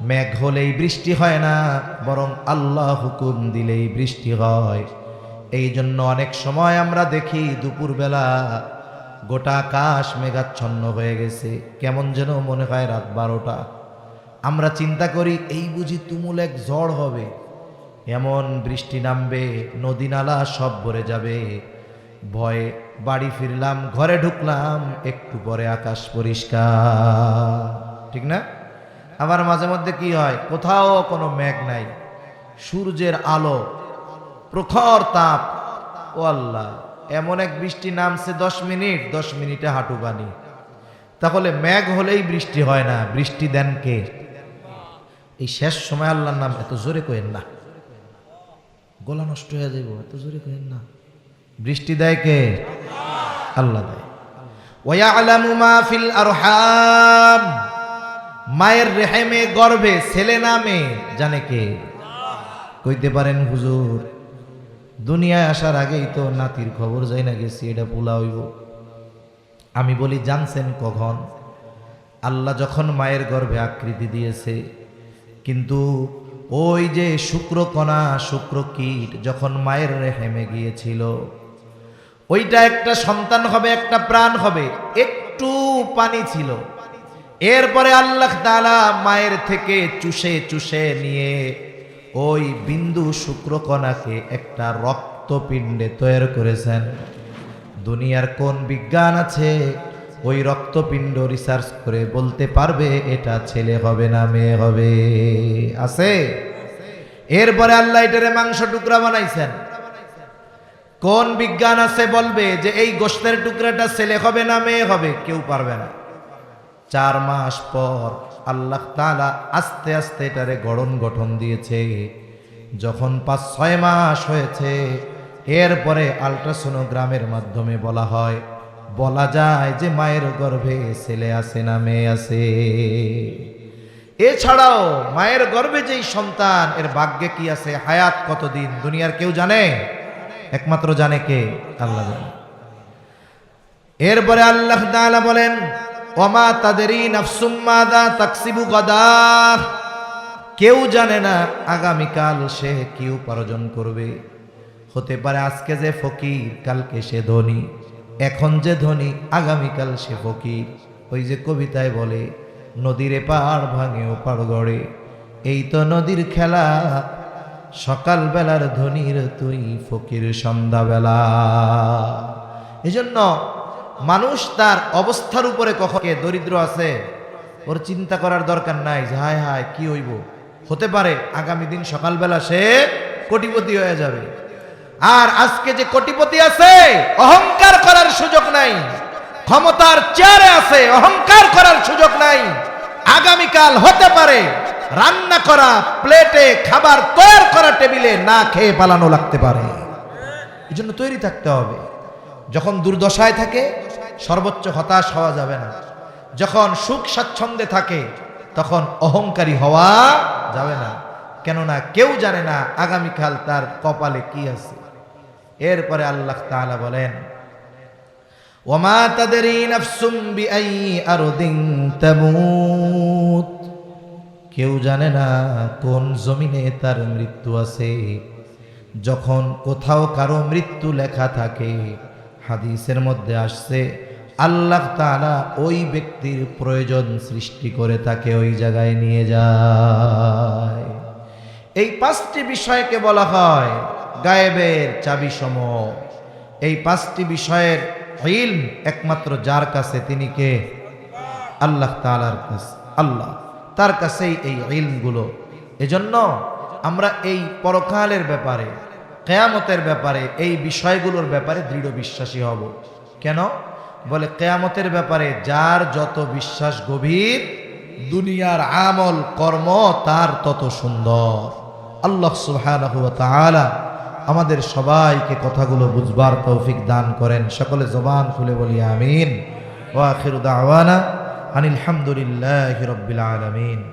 মেঘ হলেই বৃষ্টি হয় না, বরং আল্লাহ হুকুম দিলেই বৃষ্টি হয়। এই জন্য অনেক সময় আমরা দেখি দুপুরবেলা গোটা আকাশ মেঘাচ্ছন্ন হয়ে গেছে, কেমন যেন মনে হয় রাত 12টা। আমরা চিন্তা করি এই বুঝি তুমুল এক ঝড় হবে, এমন বৃষ্টি নামবে, নদী নালা সব ভরে যাবে। ভয়ে বাড়ি ফিরলাম, ঘরে ঢুকলাম, একটু পরে আকাশ পরিষ্কার, ঠিক না? আবার মাঝে মধ্যে কি হয়, কোথাও কোনো মেঘ নাই, সূর্যের আলো, প্রখর তাপ। ও আল্লাহ, এমন এক বৃষ্টি নামছে 10 মিনিট, 10 মিনিটে হাঁটু পানি। তাহলে মেঘ হলেই বৃষ্টি হয় না, বৃষ্টি দেন কে? এই শেষ সময় আল্লাহর নাম এত জোরে কইেন না, গলা নষ্ট হয়ে যাইব, এত জোরে কইেন না। বৃষ্টি দেয় কে? আল্লাহ দেয়। ওয়ায়ালামু মা ফিল আরহাম। মায়ের রেহেমে গর্ভে ছেলে না মেয়ে জানে কে? কইতে পারেন হুজুর, দুনিয়ায় আসার আগেই তো নাতির খবর যাই না গেছি, এটা ভুলা হইব। আমি বলি, জানছেন কখন? আল্লাহ যখন মায়ের গর্ভে আকৃতি দিয়েছে, কিন্তু ওই যে শুক্রকণা, শুক্রকীট যখন মায়ের রেহেমে গিয়েছিল, ওইটা একটা সন্তান হবে, একটা প্রাণ হবে, একটু পানি ছিল। এরপরে আল্লাহ তাআলা মায়ের থেকে চুষে চুষে নিয়ে ওই বিন্দু শুক্রকণাকে একটা রক্তপিণ্ডে তৈরি করেছেন। দুনিয়ার কোন বিজ্ঞান আছে ওই রক্তপিণ্ড রিসার্চ করে বলতে পারবে এটা ছেলে হবে না মেয়ে হবে? আছে? এরপরে আল্লাহ এটারে মাংস টুকরা বানাইছেন। কোন বিজ্ঞান আছে বলবে যে এই গোশতের টুকরাটা ছেলে হবে না মেয়ে হবে? কেউ পারবে না। 4 মাস পর আল্লাহ তাআলা আস্তে আস্তে এটারে গঠন দিয়েছে। যখন 5-6 মাস হয়েছে, এরপরে আল্ট্রাসোনোগ্রামের মাধ্যমে বলা যায় যে মায়ের গর্ভে ছেলে আছে না মেয়ে আছে। এছাড়াও মায়ের গর্ভে যেই সন্তান, এর ভাগ্যে কি আছে, হায়াত কতদিন, দুনিয়ার কেউ জানে? একমাত্র জানে কে? আল্লাহ জানে। এরপরে আল্লাহ তাআলা বলেন, ওমা তাদরি নাফসুম মাযা তাকসিবু গাদা। কেউ জানে না আগামীকাল সে কি উপার্জন করবে। হতে পারে আজকে যে ফকির কালকে সে ধনী, এখন যে ধনী আগামীকাল সে ফকির। ওই যে কবিতায় বলে, নদীর এপার ভাঙে ওপার গড়ে, এই তো নদীর খেলা, সকাল বেলার ধনীর তুই ফকির সন্ধ্যাবেলা। এজন্য মানুষ তার অবস্থার উপরে কখন কে দরিদ্র আছে ওর চিন্তা করার দরকার নাই যে হায় হায় কি হইব। হতে পারে আগামী দিন সকালবেলা সে কোটিপতি হয়ে যাবে। আর আজকে যে কোটিপতি আছে, অহংকার করার সুযোগ নাই, ক্ষমতার চেয়ারে আছে, অহংকার করার সুযোগ নাই। আগামীকাল হতে পারে রান্না করা প্লেটে খাবার তৈরি করা টেবিলে না খেয়ে পালানো লাগতে পারে। এই জন্য তৈরি থাকতে হবে। যখন দুর্দশায় থাকে সর্বোচ্চ হতাশ হওয়া যাবে না। যখন সুখ স্বাচ্ছন্দ্যে থাকে তখন অহংকারী হওয়া যাবে না। কেননা কেউ জানে না আগামীকাল তার কপালে কি আছে। এরপরে আল্লাহ তাআলা বলেন, ওয়ামা তাদরি নাফসুম বিআই আরদিন তামুত, কেউ জানে না কোন জমিনে তার মৃত্যু আছে। যখন কোথাও কারো মৃত্যু লেখা থাকে, হাদিসের মধ্যে আসছে আল্লাহ তাআলা ওই ব্যক্তির প্রয়োজন সৃষ্টি করে তাকে ওই জায়গায় নিয়ে যায়। এই পাঁচটি বিষয়কে বলা হয় গায়েবের চাবিসমূহ। এই পাঁচটি বিষয়ের ইলম একমাত্র যার কাছে, তিনি কে? আল্লাহ তাআলার কাছে। আল্লাহ তার কাছেই এই ইলমগুলো। এজন্য আমরা এই পরকালের ব্যাপারে, কিয়ামতের ব্যাপারে, এই বিষয়গুলোর ব্যাপারে দৃঢ় বিশ্বাসী হব। কেন? বলে কিয়ামতের ব্যাপারে যার যত বিশ্বাস গভীর, দুনিয়ার আমল কর্ম তার তত সুন্দর। আল্লাহ সুবহানাহু ওয়া তাআলা আমাদের সবাইকে কথাগুলো বুঝবার তৌফিক দান করেন। সকলে জবান খুলে বলি আমিন। ওয়া আখিরু দাওয়ানা আনিল হামদুলিল্লাহি রাব্বিল আলামিন।